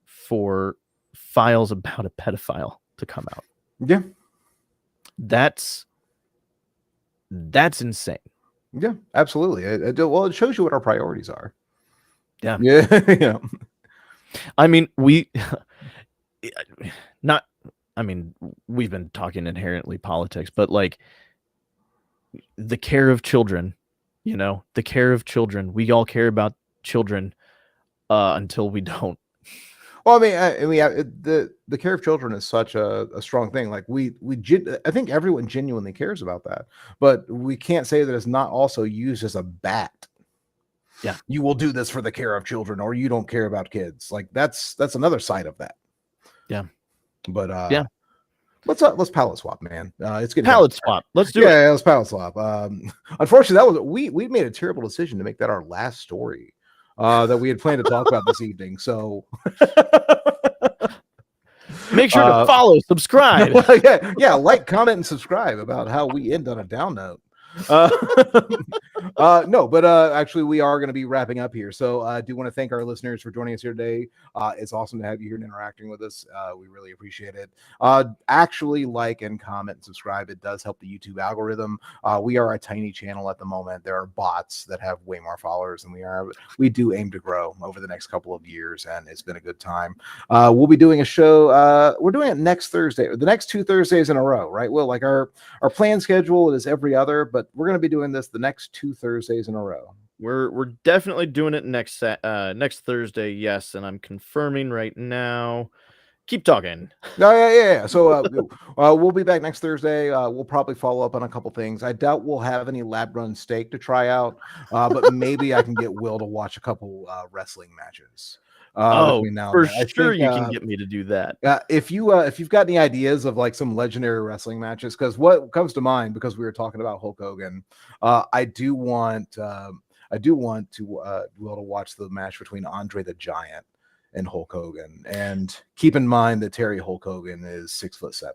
for files about a pedophile to come out. Yeah, that's insane. Yeah, absolutely. Well, it shows you what our priorities are. Yeah. Yeah. I mean, we've been talking inherently politics, but like the care of children, the care of children, we all care about children until we don't. Well, I mean, the care of children is such a strong thing. Like I think everyone genuinely cares about that, but we can't say that it's not also used as a bat. Yeah, you will do this for the care of children, or you don't care about kids. Like that's another side of that. Yeah, but yeah, let's palette swap, man. It's getting palette swap. Let's do it. Yeah, let's palette swap. Unfortunately, we made a terrible decision to make that our last story that we had planned to talk about this evening. So make sure to follow, subscribe. yeah, like, comment, and subscribe about how we end on a down note. No, but actually we are going to be wrapping up here. So I do want to thank our listeners for joining us here today. It's awesome to have you here and interacting with us. We really appreciate it. Actually like and comment and subscribe. It does help the YouTube algorithm. We are a tiny channel at the moment. There are bots that have way more followers than we do aim to grow over the next couple of years, and it's been a good time. We'll be doing a show. We're doing it next Thursday, the next 2 Thursdays in a row, right? Well, like our planned schedule is every other, but we're going to be doing this the next 2 Thursdays in a row. We're definitely doing it next Thursday, yes, and I'm confirming right now. Keep talking. Yeah. So we'll be back next Thursday. We'll probably follow up on a couple things. I doubt we'll have any lab run steak to try out, but maybe I can get Will to watch a couple wrestling matches. For sure, you can get me to do that. If you've got any ideas of like some legendary wrestling matches, because what comes to mind, because we were talking about Hulk Hogan, I do want to Will to watch the match between Andre the Giant and Hulk Hogan, and keep in mind that Terry Hulk Hogan is 6'7".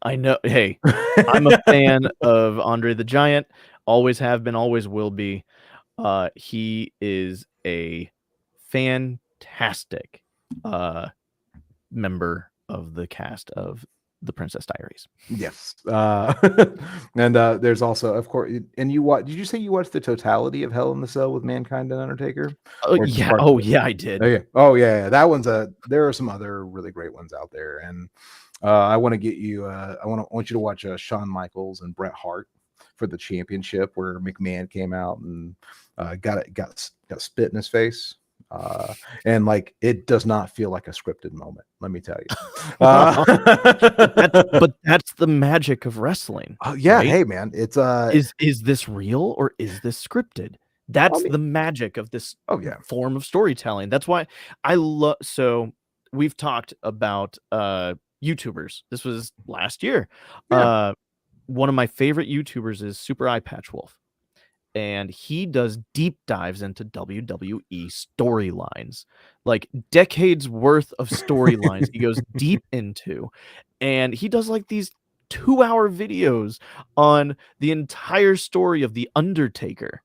I know. Hey, I'm a fan of Andre the Giant. Always have been, always will be. He is a fantastic member of the cast of The Princess Diaries. Yes. And there's also, of course, and did you say you watched the totality of Hell in the Cell with Mankind and Undertaker? Yeah, I did. Oh yeah. That one's there are some other really great ones out there. And I want to get you I want you to watch Shawn Michaels and Bret Hart for the championship, where McMahon came out and got spit in his face. And like it does not feel like a scripted moment, let me tell you. But that's the magic of wrestling. Oh yeah, right? hey man, it's Is this real or is this scripted? That's mean- the magic of this oh yeah, form of storytelling. That's why I love. So we've talked about YouTubers. This was last year. Yeah. One of my favorite YouTubers is Super Eye Patch Wolf, and he does deep dives into WWE storylines, like decades worth of storylines. He goes deep into, and he does like these 2-hour videos on the entire story of The Undertaker.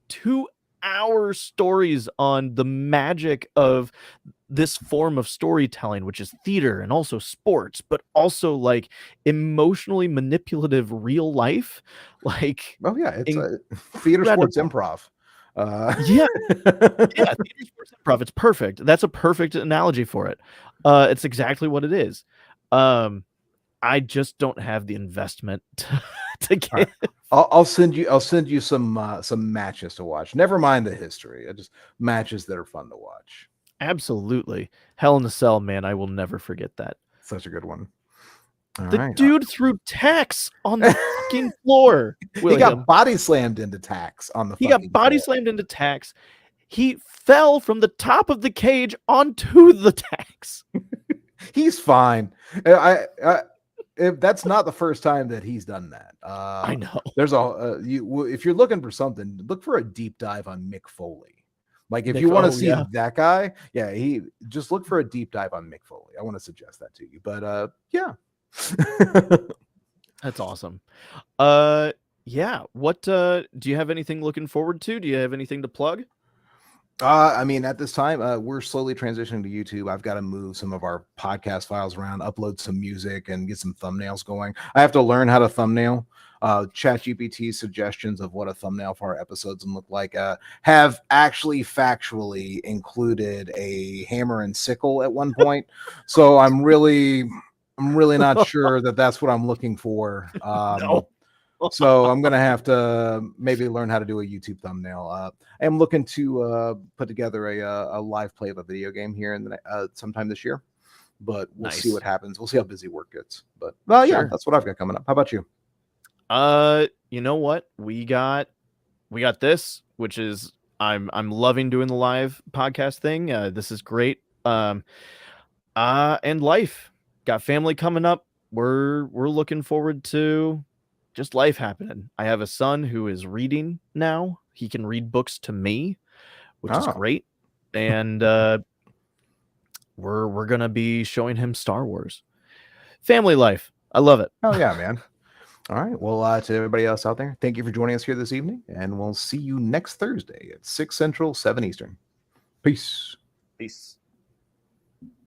2-hour stories on the magic of this form of storytelling, which is theater and also sports, but also like emotionally manipulative real life. Like, oh yeah, it's theater, sports, incredible. improv. Yeah, theater, sports, improv. It's perfect. That's a perfect analogy for it. It's exactly what it is. I just don't have the investment to get. Right. I'll send you some matches to watch. Never mind the history. Just matches that are fun to watch. Absolutely. Hell in a Cell, man. I will never forget that. Such a good one. All The right. dude threw tacks on the fucking floor. He got body slammed into tacks on the He fucking got body floor. slammed into tacks. He fell from the top of the cage onto the tacks. He's fine. If that's not the first time that he's done that. I know. There's if you're looking for something, look for a deep dive on Mick Foley. Like if you want to see that guy, he just look for a deep dive on Mick Foley. I want to suggest that to you. But yeah. That's awesome. What do you have anything looking forward to? Do you have anything to plug? I mean, at this time, we're slowly transitioning to YouTube. I've got to move some of our podcast files around, upload some music, and get some thumbnails going. I have to learn how to thumbnail. ChatGPT's suggestions of what a thumbnail for our episodes would look like have actually factually included a hammer and sickle at one point. So I'm really not sure that that's what I'm looking for. No. So I'm going to have to maybe learn how to do a YouTube thumbnail. I am looking to put together a live play of a video game here in the sometime this year, but we'll see what happens. We'll see how busy work gets. But yeah, that's what I've got coming up. How about you? You know what? We got this, which is I'm loving doing the live podcast thing. This is great. And life. Got family coming up. We're looking forward to just life happening. I have a son who is reading now. He can read books to me, which is great. And we're gonna be showing him Star Wars. Family life. I love it. Oh yeah, man. All right. Well, to everybody else out there, thank you for joining us here this evening, and we'll see you next Thursday at 6 Central, 7 Eastern. Peace.